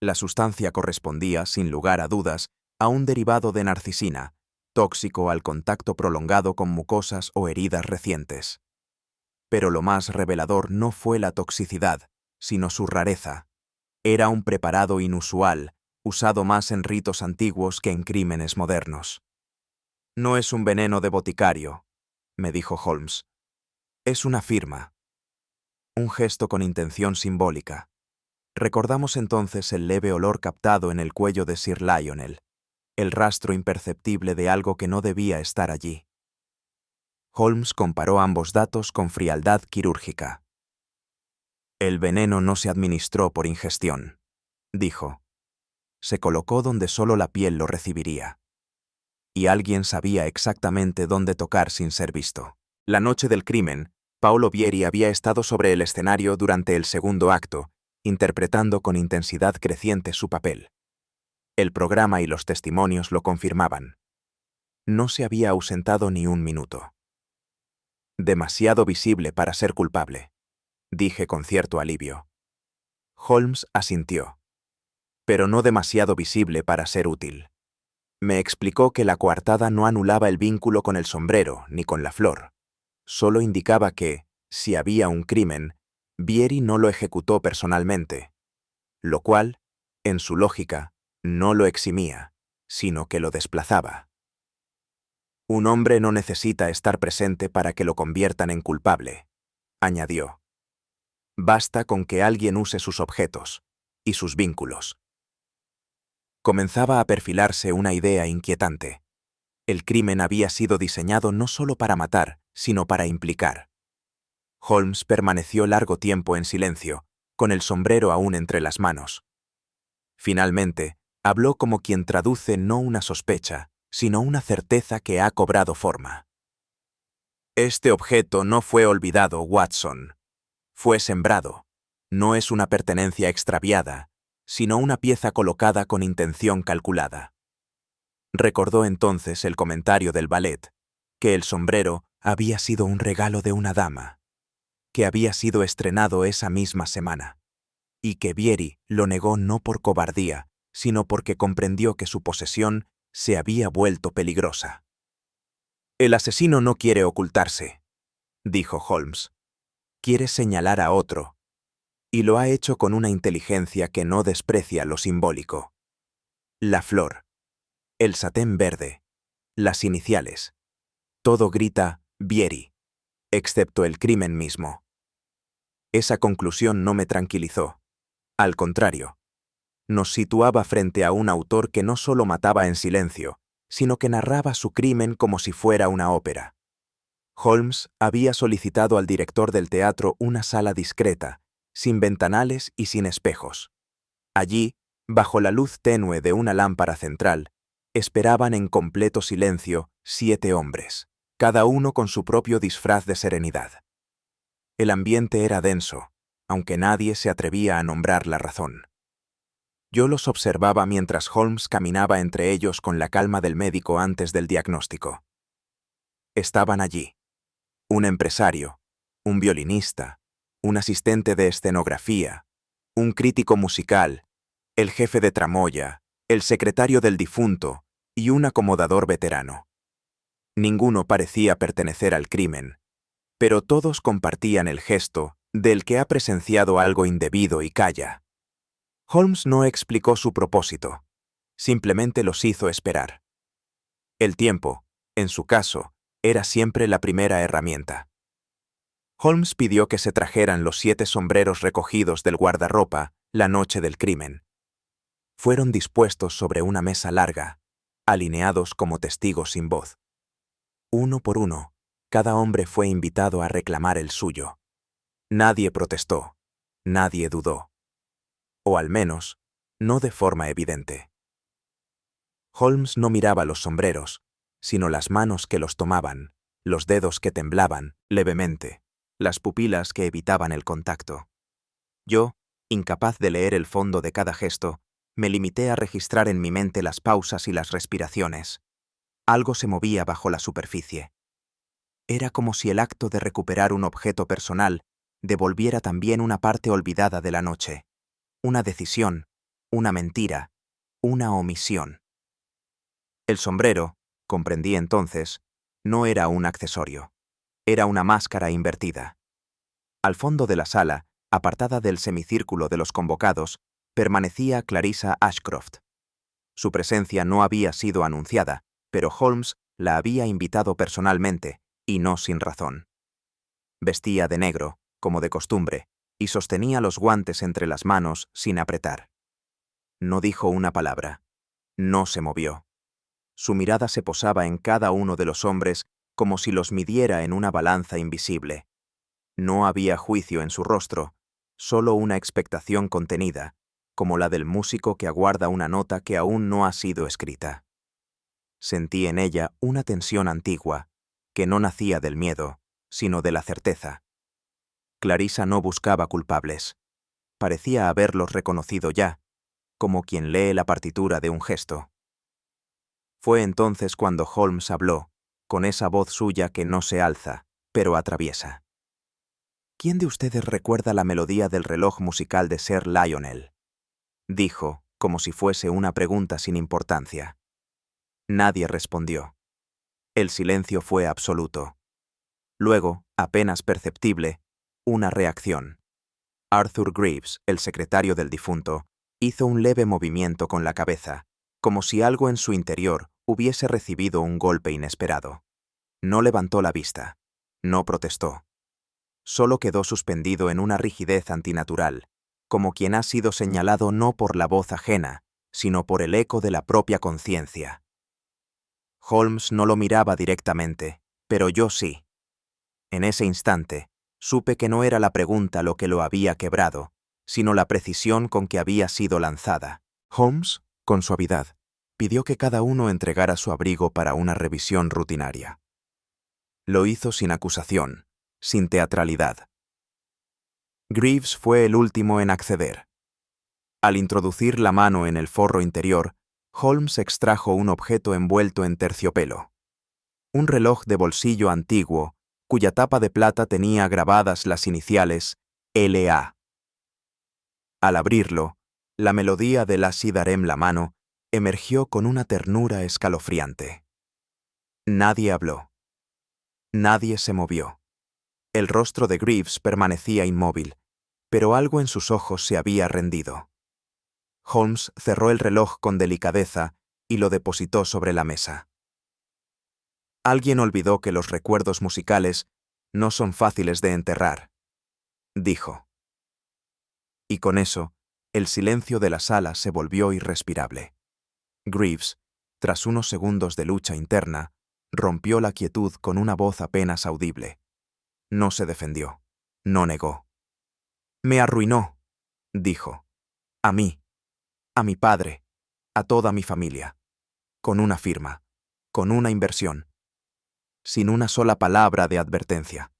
La sustancia correspondía, sin lugar a dudas, a un derivado de narcisina, tóxico al contacto prolongado con mucosas o heridas recientes. Pero lo más revelador no fue la toxicidad, sino su rareza. Era un preparado inusual, usado más en ritos antiguos que en crímenes modernos. «No es un veneno de boticario», me dijo Holmes. «Es una firma». Un gesto con intención simbólica. Recordamos entonces el leve olor captado en el cuello de Sir Lionel, el rastro imperceptible de algo que no debía estar allí. Holmes comparó ambos datos con frialdad quirúrgica. «El veneno no se administró por ingestión», dijo. «Se colocó donde solo la piel lo recibiría. Y alguien sabía exactamente dónde tocar sin ser visto». La noche del crimen, Paolo Vieri había estado sobre el escenario durante el segundo acto, interpretando con intensidad creciente su papel. El programa y los testimonios lo confirmaban. No se había ausentado ni un minuto. «Demasiado visible para ser culpable», dije con cierto alivio. Holmes asintió. «Pero no demasiado visible para ser útil». Me explicó que la coartada no anulaba el vínculo con el sombrero ni con la flor. Solo indicaba que, si había un crimen, Vieri no lo ejecutó personalmente, lo cual, en su lógica, no lo eximía, sino que lo desplazaba. «Un hombre no necesita estar presente para que lo conviertan en culpable», añadió. «Basta con que alguien use sus objetos y sus vínculos». Comenzaba a perfilarse una idea inquietante. El crimen había sido diseñado no solo para matar, sino para implicar. Holmes permaneció largo tiempo en silencio, con el sombrero aún entre las manos. Finalmente, habló como quien traduce no una sospecha, sino una certeza que ha cobrado forma. «Este objeto no fue olvidado, Watson. Fue sembrado. No es una pertenencia extraviada, sino una pieza colocada con intención calculada. Recordó entonces el comentario del ballet, que el sombrero había sido un regalo de una dama, que había sido estrenado esa misma semana, y que Vieri lo negó no por cobardía, sino porque comprendió que su posesión se había vuelto peligrosa. El asesino no quiere ocultarse, dijo Holmes. Quiere señalar a otro, y lo ha hecho con una inteligencia que no desprecia lo simbólico. La flor, el satén verde, las iniciales. Todo grita Vieri, excepto el crimen mismo. Esa conclusión no me tranquilizó. Al contrario, nos situaba frente a un autor que no solo mataba en silencio, sino que narraba su crimen como si fuera una ópera. Holmes había solicitado al director del teatro una sala discreta, sin ventanales y sin espejos. Allí, bajo la luz tenue de una lámpara central, esperaban en completo silencio 7 hombres, cada uno con su propio disfraz de serenidad. El ambiente era denso, aunque nadie se atrevía a nombrar la razón. Yo los observaba mientras Holmes caminaba entre ellos con la calma del médico antes del diagnóstico. Estaban allí. Un empresario, un violinista, un asistente de escenografía, un crítico musical, el jefe de tramoya, el secretario del difunto y un acomodador veterano. Ninguno parecía pertenecer al crimen, pero todos compartían el gesto del que ha presenciado algo indebido y calla. Holmes no explicó su propósito, simplemente los hizo esperar. El tiempo, en su caso, era siempre la primera herramienta. Holmes pidió que se trajeran los 7 sombreros recogidos del guardarropa la noche del crimen. Fueron dispuestos sobre una mesa larga, alineados como testigos sin voz. Uno por uno, cada hombre fue invitado a reclamar el suyo. Nadie protestó, nadie dudó. O al menos, no de forma evidente. Holmes no miraba los sombreros, sino las manos que los tomaban, los dedos que temblaban levemente, las pupilas que evitaban el contacto. Yo, incapaz de leer el fondo de cada gesto, me limité a registrar en mi mente las pausas y las respiraciones. Algo se movía bajo la superficie. Era como si el acto de recuperar un objeto personal devolviera también una parte olvidada de la noche. Una decisión, una mentira, una omisión. El sombrero, comprendí entonces, no era un accesorio. Era una máscara invertida. Al fondo de la sala, apartada del semicírculo de los convocados, permanecía Clarissa Ashcroft. Su presencia no había sido anunciada, pero Holmes la había invitado personalmente, y no sin razón. Vestía de negro, como de costumbre, y sostenía los guantes entre las manos sin apretar. No dijo una palabra. No se movió. Su mirada se posaba en cada uno de los hombres como si los midiera en una balanza invisible. No había juicio en su rostro, solo una expectación contenida, como la del músico que aguarda una nota que aún no ha sido escrita. Sentí en ella una tensión antigua, que no nacía del miedo, sino de la certeza. Clarissa no buscaba culpables. Parecía haberlos reconocido ya, como quien lee la partitura de un gesto. Fue entonces cuando Holmes habló, con esa voz suya que no se alza, pero atraviesa. ¿Quién de ustedes recuerda la melodía del reloj musical de Sir Lionel? Dijo, como si fuese una pregunta sin importancia. Nadie respondió. El silencio fue absoluto. Luego, apenas perceptible, una reacción. Arthur Greaves, el secretario del difunto, hizo un leve movimiento con la cabeza, como si algo en su interior hubiese recibido un golpe inesperado. No levantó la vista. No protestó. Solo quedó suspendido en una rigidez antinatural, como quien ha sido señalado no por la voz ajena, sino por el eco de la propia conciencia. Holmes no lo miraba directamente, pero yo sí. En ese instante, supe que no era la pregunta lo que lo había quebrado, sino la precisión con que había sido lanzada. Holmes, con suavidad, pidió que cada uno entregara su abrigo para una revisión rutinaria. Lo hizo sin acusación, sin teatralidad. Greaves fue el último en acceder. Al introducir la mano en el forro interior, Holmes extrajo un objeto envuelto en terciopelo. Un reloj de bolsillo antiguo, cuya tapa de plata tenía grabadas las iniciales LA. Al abrirlo, la melodía de la Sidarem la mano emergió con una ternura escalofriante. Nadie habló. Nadie se movió. El rostro de Greaves permanecía inmóvil, pero algo en sus ojos se había rendido. Holmes cerró el reloj con delicadeza y lo depositó sobre la mesa. Alguien olvidó que los recuerdos musicales no son fáciles de enterrar, dijo. Y con eso, el silencio de la sala se volvió irrespirable. Greaves, tras unos segundos de lucha interna, rompió la quietud con una voz apenas audible. No se defendió, no negó. Me arruinó, dijo. A mí, a mi padre, a toda mi familia. Con una firma, con una inversión. Sin una sola palabra de advertencia.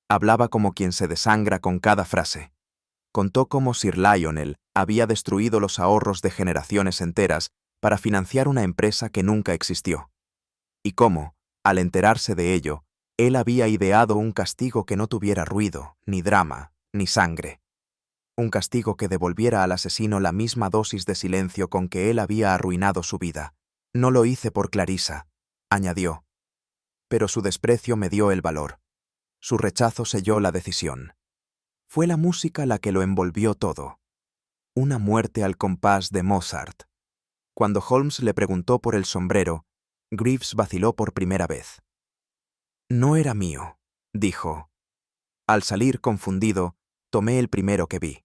Hablaba como quien se desangra con cada frase. Contó cómo Sir Lionel había destruido los ahorros de generaciones enteras para financiar una empresa que nunca existió. Y cómo, al enterarse de ello, él había ideado un castigo que no tuviera ruido, ni drama, ni sangre. Un castigo que devolviera al asesino la misma dosis de silencio con que él había arruinado su vida. No lo hice por Clarissa, añadió. Pero su desprecio me dio el valor. Su rechazo selló la decisión. Fue la música la que lo envolvió todo. Una muerte al compás de Mozart. Cuando Holmes le preguntó por el sombrero, Greaves vaciló por primera vez. No era mío, dijo. Al salir confundido, tomé el primero que vi.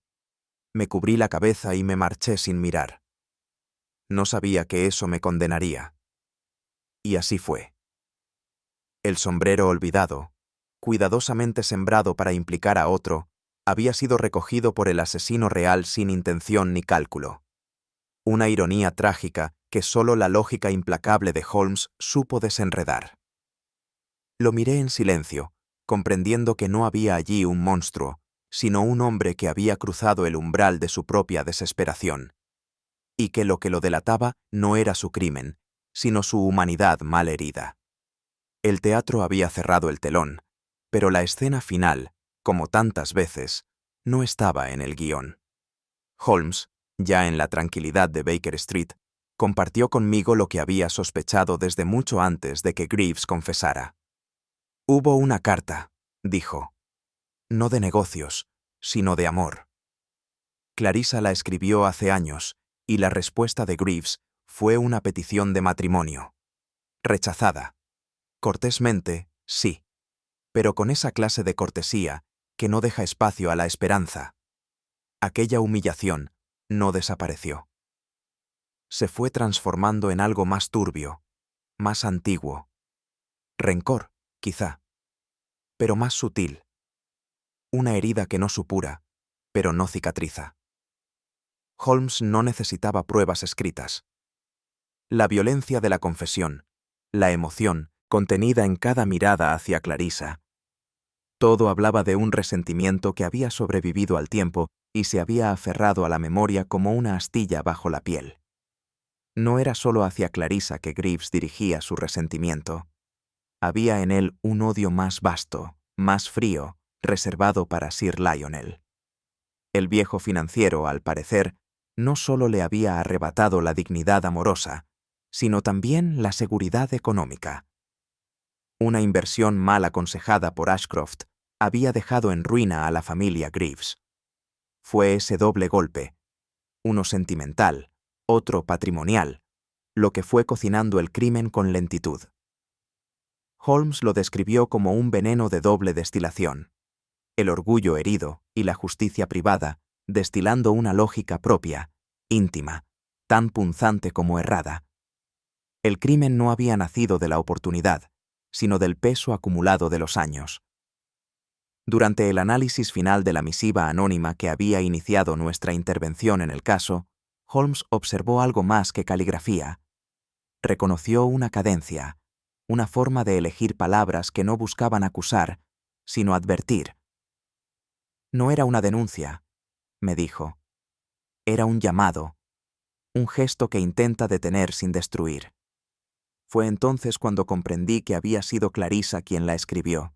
Me cubrí la cabeza y me marché sin mirar. No sabía que eso me condenaría. Y así fue. El sombrero olvidado, cuidadosamente sembrado para implicar a otro, había sido recogido por el asesino real sin intención ni cálculo. Una ironía trágica que solo la lógica implacable de Holmes supo desenredar. Lo miré en silencio, comprendiendo que no había allí un monstruo, sino un hombre que había cruzado el umbral de su propia desesperación, y que lo delataba no era su crimen, sino su humanidad mal herida. El teatro había cerrado el telón, pero la escena final, como tantas veces, no estaba en el guión. Holmes, ya en la tranquilidad de Baker Street, compartió conmigo lo que había sospechado desde mucho antes de que Greaves confesara. Hubo una carta, dijo. No de negocios, sino de amor. Clarissa la escribió hace años, y la respuesta de Greaves fue una petición de matrimonio. Rechazada. Cortésmente, sí, pero con esa clase de cortesía que no deja espacio a la esperanza. Aquella humillación no desapareció. Se fue transformando en algo más turbio, más antiguo. Rencor, quizá, pero más sutil. Una herida que no supura, pero no cicatriza. Holmes no necesitaba pruebas escritas. La violencia de la confesión, la emoción contenida en cada mirada hacia Clarissa. Todo hablaba de un resentimiento que había sobrevivido al tiempo y se había aferrado a la memoria como una astilla bajo la piel. No era solo hacia Clarissa que Greaves dirigía su resentimiento. Había en él un odio más vasto, más frío, reservado para Sir Lionel. El viejo financiero, al parecer, no solo le había arrebatado la dignidad amorosa, sino también la seguridad económica. Una inversión mal aconsejada por Ashcroft había dejado en ruina a la familia Greaves. Fue ese doble golpe, uno sentimental, otro patrimonial, lo que fue cocinando el crimen con lentitud. Holmes lo describió como un veneno de doble destilación. El orgullo herido y la justicia privada, destilando una lógica propia, íntima, tan punzante como errada. El crimen no había nacido de la oportunidad, sino del peso acumulado de los años. Durante el análisis final de la misiva anónima que había iniciado nuestra intervención en el caso, Holmes observó algo más que caligrafía. Reconoció una cadencia, una forma de elegir palabras que no buscaban acusar, sino advertir. No era una denuncia, me dijo. Era un llamado, un gesto que intenta detener sin destruir. Fue entonces cuando comprendí que había sido Clarissa quien la escribió,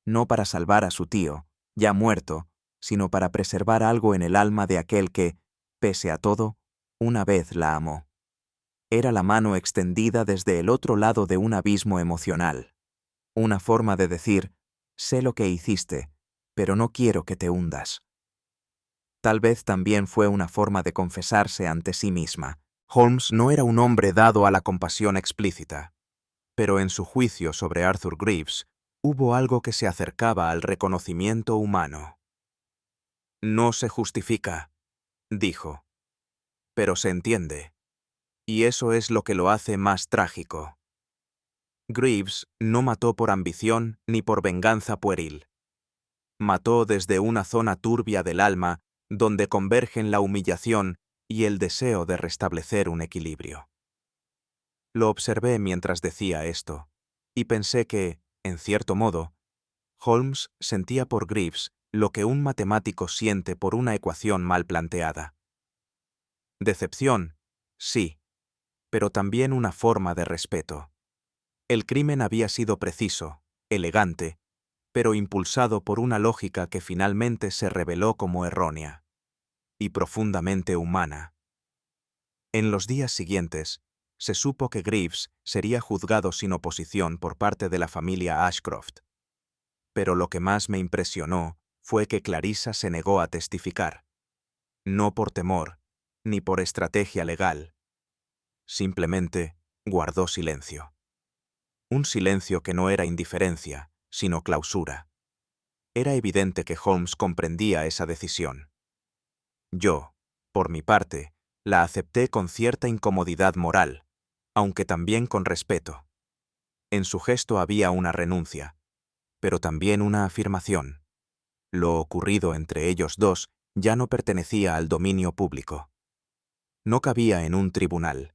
no para salvar a su tío, ya muerto, sino para preservar algo en el alma de aquel que, pese a todo, una vez la amó. Era la mano extendida desde el otro lado de un abismo emocional. Una forma de decir, sé lo que hiciste, pero no quiero que te hundas. Tal vez también fue una forma de confesarse ante sí misma. Holmes no era un hombre dado a la compasión explícita, pero en su juicio sobre Arthur Greaves hubo algo que se acercaba al reconocimiento humano. No se justifica, dijo, pero se entiende, y eso es lo que lo hace más trágico. Greaves no mató por ambición ni por venganza pueril. Mató desde una zona turbia del alma donde convergen la humillación y el deseo de restablecer un equilibrio. Lo observé mientras decía esto, y pensé que, en cierto modo, Holmes sentía por Greaves lo que un matemático siente por una ecuación mal planteada. Decepción, sí, pero también una forma de respeto. El crimen había sido preciso, elegante, pero impulsado por una lógica que finalmente se reveló como errónea y profundamente humana. En los días siguientes, se supo que Greaves sería juzgado sin oposición por parte de la familia Ashcroft. Pero lo que más me impresionó fue que Clarissa se negó a testificar. No por temor, ni por estrategia legal. Simplemente guardó silencio. Un silencio que no era indiferencia, sino clausura. Era evidente que Holmes comprendía esa decisión. Yo, por mi parte, la acepté con cierta incomodidad moral, aunque también con respeto. En su gesto había una renuncia, pero también una afirmación. Lo ocurrido entre ellos dos ya no pertenecía al dominio público. No cabía en un tribunal.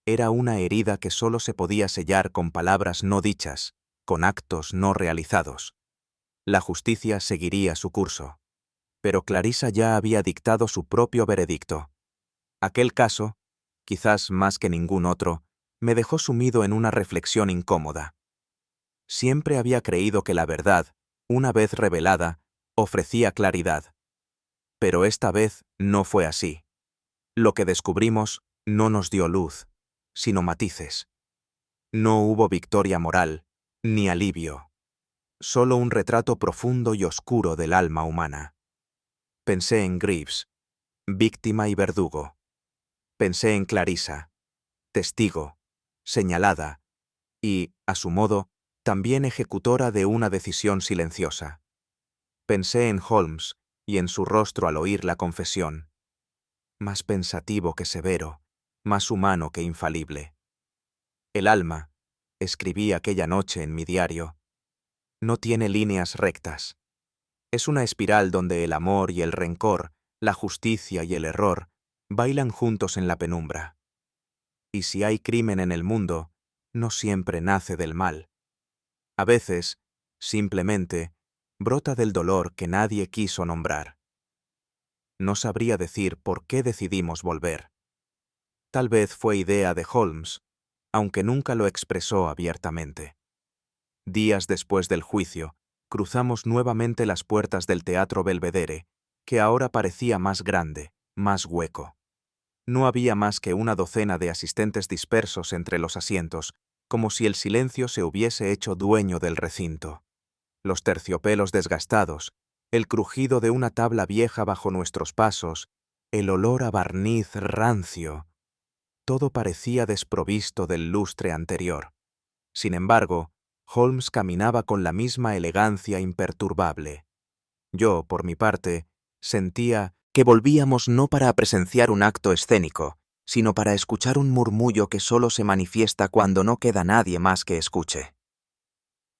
Era una herida que solo se podía sellar con palabras no dichas, con actos no realizados. La justicia seguiría su curso. Pero Clarissa ya había dictado su propio veredicto. Aquel caso, quizás más que ningún otro, me dejó sumido en una reflexión incómoda. Siempre había creído que la verdad, una vez revelada, ofrecía claridad. Pero esta vez no fue así. Lo que descubrimos no nos dio luz, sino matices. No hubo victoria moral, ni alivio. Solo un retrato profundo y oscuro del alma humana. Pensé en Greaves, víctima y verdugo. Pensé en Clarissa, testigo, señalada, y, a su modo, también ejecutora de una decisión silenciosa. Pensé en Holmes y en su rostro al oír la confesión. Más pensativo que severo, más humano que infalible. El alma, escribí aquella noche en mi diario, no tiene líneas rectas. Es una espiral donde el amor y el rencor, la justicia y el error, bailan juntos en la penumbra. Y si hay crimen en el mundo, no siempre nace del mal. A veces, simplemente, brota del dolor que nadie quiso nombrar. No sabría decir por qué decidimos volver. Tal vez fue idea de Holmes, aunque nunca lo expresó abiertamente. Días después del juicio, cruzamos nuevamente las puertas del Teatro Belvedere, que ahora parecía más grande, más hueco. No había más que una docena de asistentes dispersos entre los asientos, como si el silencio se hubiese hecho dueño del recinto. Los terciopelos desgastados, el crujido de una tabla vieja bajo nuestros pasos, el olor a barniz rancio, todo parecía desprovisto del lustre anterior. Sin embargo, Holmes caminaba con la misma elegancia imperturbable. Yo, por mi parte, sentía que volvíamos no para presenciar un acto escénico, sino para escuchar un murmullo que solo se manifiesta cuando no queda nadie más que escuche.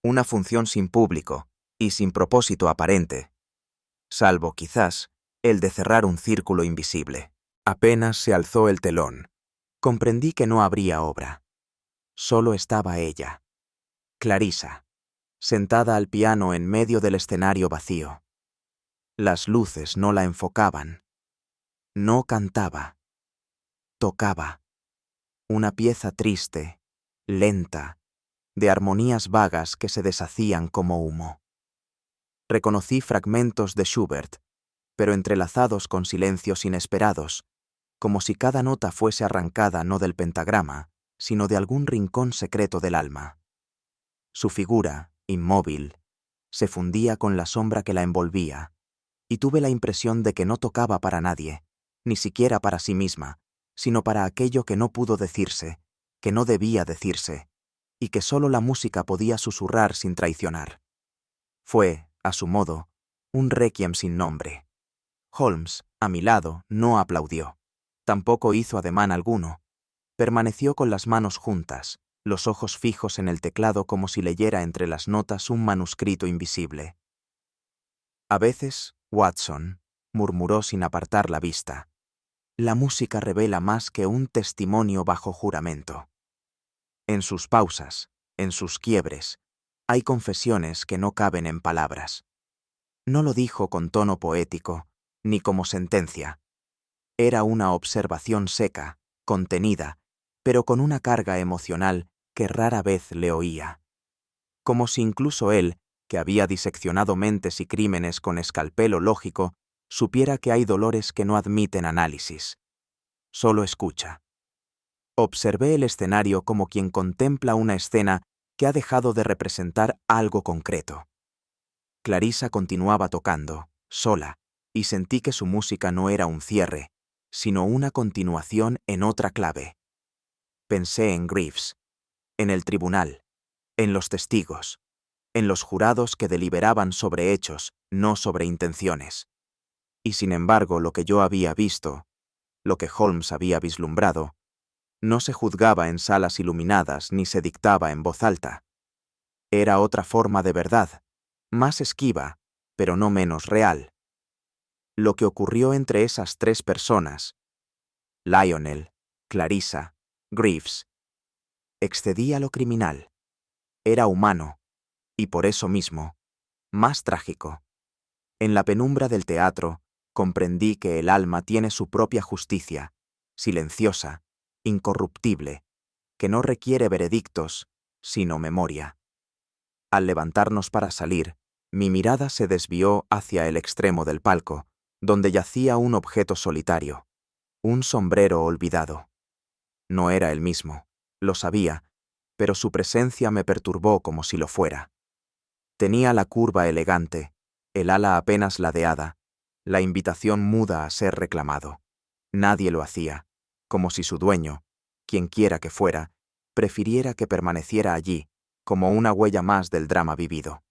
Una función sin público y sin propósito aparente, salvo, quizás, el de cerrar un círculo invisible. Apenas se alzó el telón. Comprendí que no habría obra. Solo estaba ella, Clarissa, sentada al piano en medio del escenario vacío. Las luces no la enfocaban. No cantaba. Tocaba. Una pieza triste, lenta, de armonías vagas que se deshacían como humo. Reconocí fragmentos de Schubert, pero entrelazados con silencios inesperados, como si cada nota fuese arrancada no del pentagrama, sino de algún rincón secreto del alma. Su figura, inmóvil, se fundía con la sombra que la envolvía, y tuve la impresión de que no tocaba para nadie, ni siquiera para sí misma, sino para aquello que no pudo decirse, que no debía decirse, y que solo la música podía susurrar sin traicionar. Fue, a su modo, un requiem sin nombre. Holmes, a mi lado, no aplaudió. Tampoco hizo ademán alguno. Permaneció con las manos juntas, los ojos fijos en el teclado como si leyera entre las notas un manuscrito invisible. A veces, Watson, murmuró sin apartar la vista, la música revela más que un testimonio bajo juramento. En sus pausas, en sus quiebres, hay confesiones que no caben en palabras. No lo dijo con tono poético, ni como sentencia. Era una observación seca, contenida, pero con una carga emocional que rara vez le oía. Como si incluso él, que había diseccionado mentes y crímenes con escalpelo lógico, supiera que hay dolores que no admiten análisis. Solo escucha. Observé el escenario como quien contempla una escena que ha dejado de representar algo concreto. Clarissa continuaba tocando, sola, y sentí que su música no era un cierre, sino una continuación en otra clave. Pensé en Greaves, en el tribunal, en los testigos, en los jurados que deliberaban sobre hechos, no sobre intenciones. Y sin embargo, lo que yo había visto, lo que Holmes había vislumbrado, no se juzgaba en salas iluminadas ni se dictaba en voz alta. Era otra forma de verdad, más esquiva, pero no menos real. Lo que ocurrió entre esas tres personas, Lionel, Clarissa, Greaves, excedía lo criminal. Era humano, y por eso mismo, más trágico. En la penumbra del teatro, comprendí que el alma tiene su propia justicia, silenciosa, incorruptible, que no requiere veredictos, sino memoria. Al levantarnos para salir, mi mirada se desvió hacia el extremo del palco, donde yacía un objeto solitario, un sombrero olvidado. No era el mismo, lo sabía, pero su presencia me perturbó como si lo fuera. Tenía la curva elegante, el ala apenas ladeada, la invitación muda a ser reclamado. Nadie lo hacía, como si su dueño, quienquiera que fuera, prefiriera que permaneciera allí, como una huella más del drama vivido.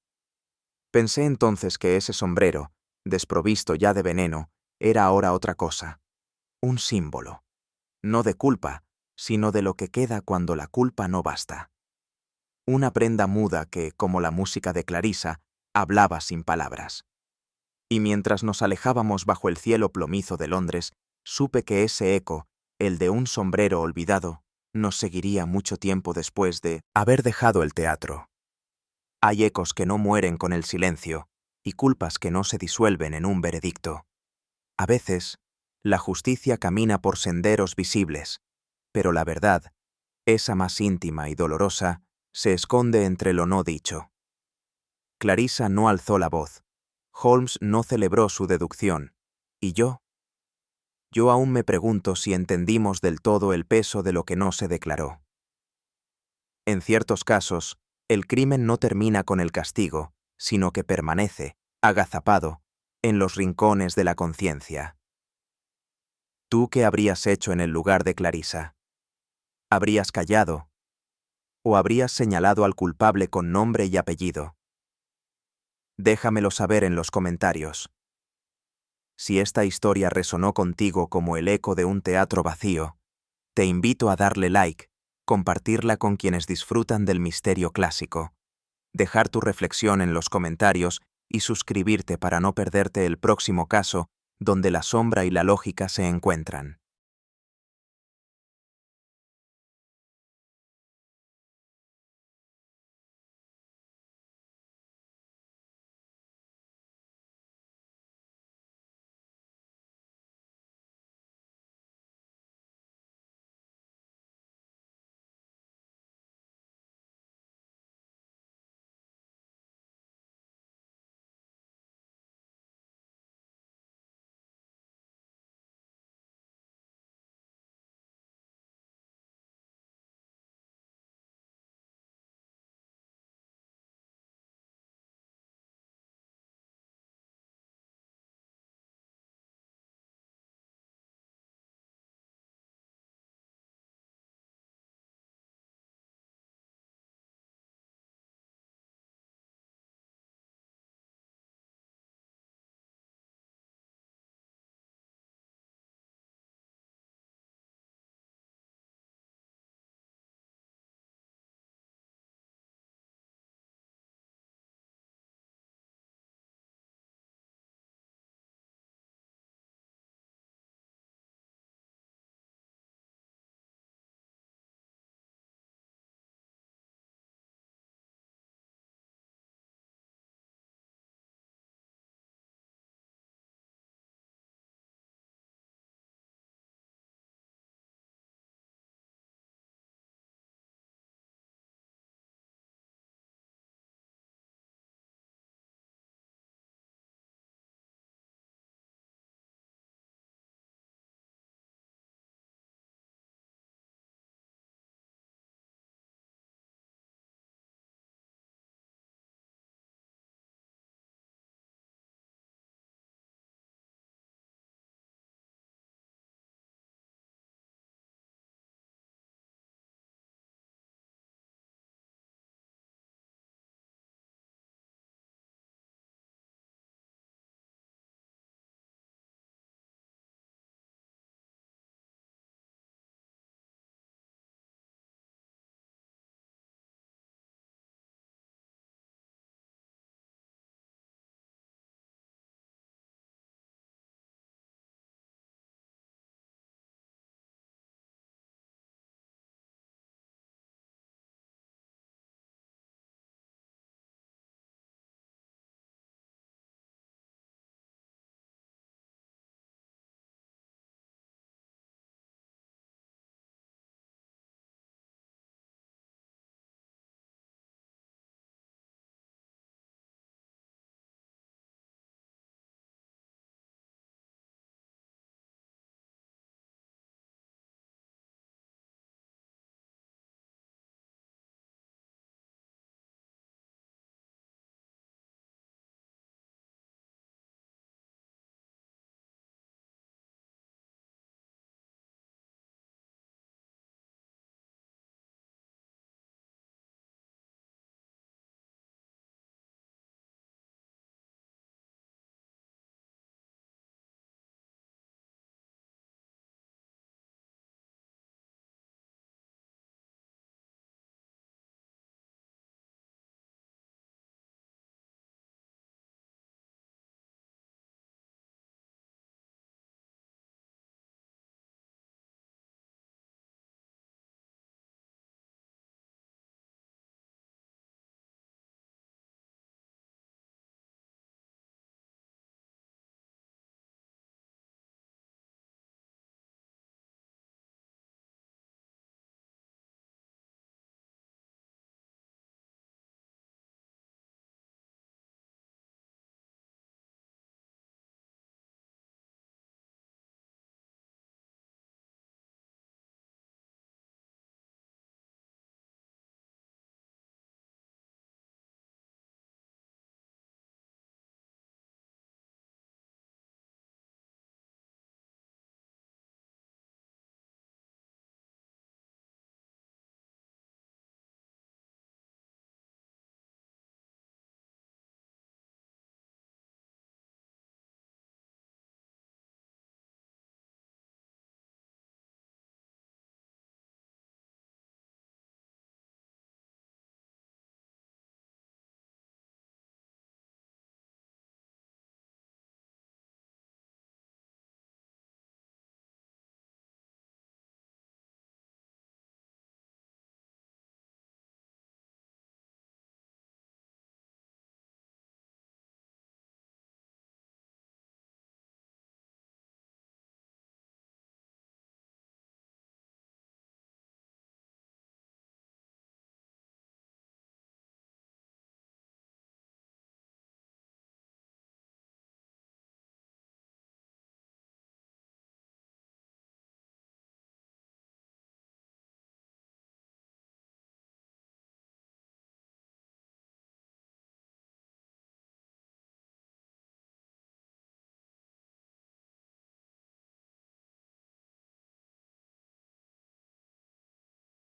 Pensé entonces que ese sombrero, desprovisto ya de veneno, era ahora otra cosa, un símbolo, no de culpa, sino de lo que queda cuando la culpa no basta. Una prenda muda que, como la música de Clarissa, hablaba sin palabras. Y mientras nos alejábamos bajo el cielo plomizo de Londres, supe que ese eco, el de un sombrero olvidado, nos seguiría mucho tiempo después de haber dejado el teatro. Hay ecos que no mueren con el silencio y culpas que no se disuelven en un veredicto. A veces, la justicia camina por senderos visibles, pero la verdad, esa más íntima y dolorosa, se esconde entre lo no dicho. Clarissa no alzó la voz, Holmes no celebró su deducción, y yo aún me pregunto si entendimos del todo el peso de lo que no se declaró. En ciertos casos, el crimen no termina con el castigo, sino que permanece, agazapado, en los rincones de la conciencia. ¿Tú qué habrías hecho en el lugar de Clarissa? ¿Habrías callado? ¿O habrías señalado al culpable con nombre y apellido? Déjamelo saber en los comentarios. Si esta historia resonó contigo como el eco de un teatro vacío, te invito a darle like, compartirla con quienes disfrutan del misterio clásico, dejar tu reflexión en los comentarios y suscribirte para no perderte el próximo caso donde la sombra y la lógica se encuentran.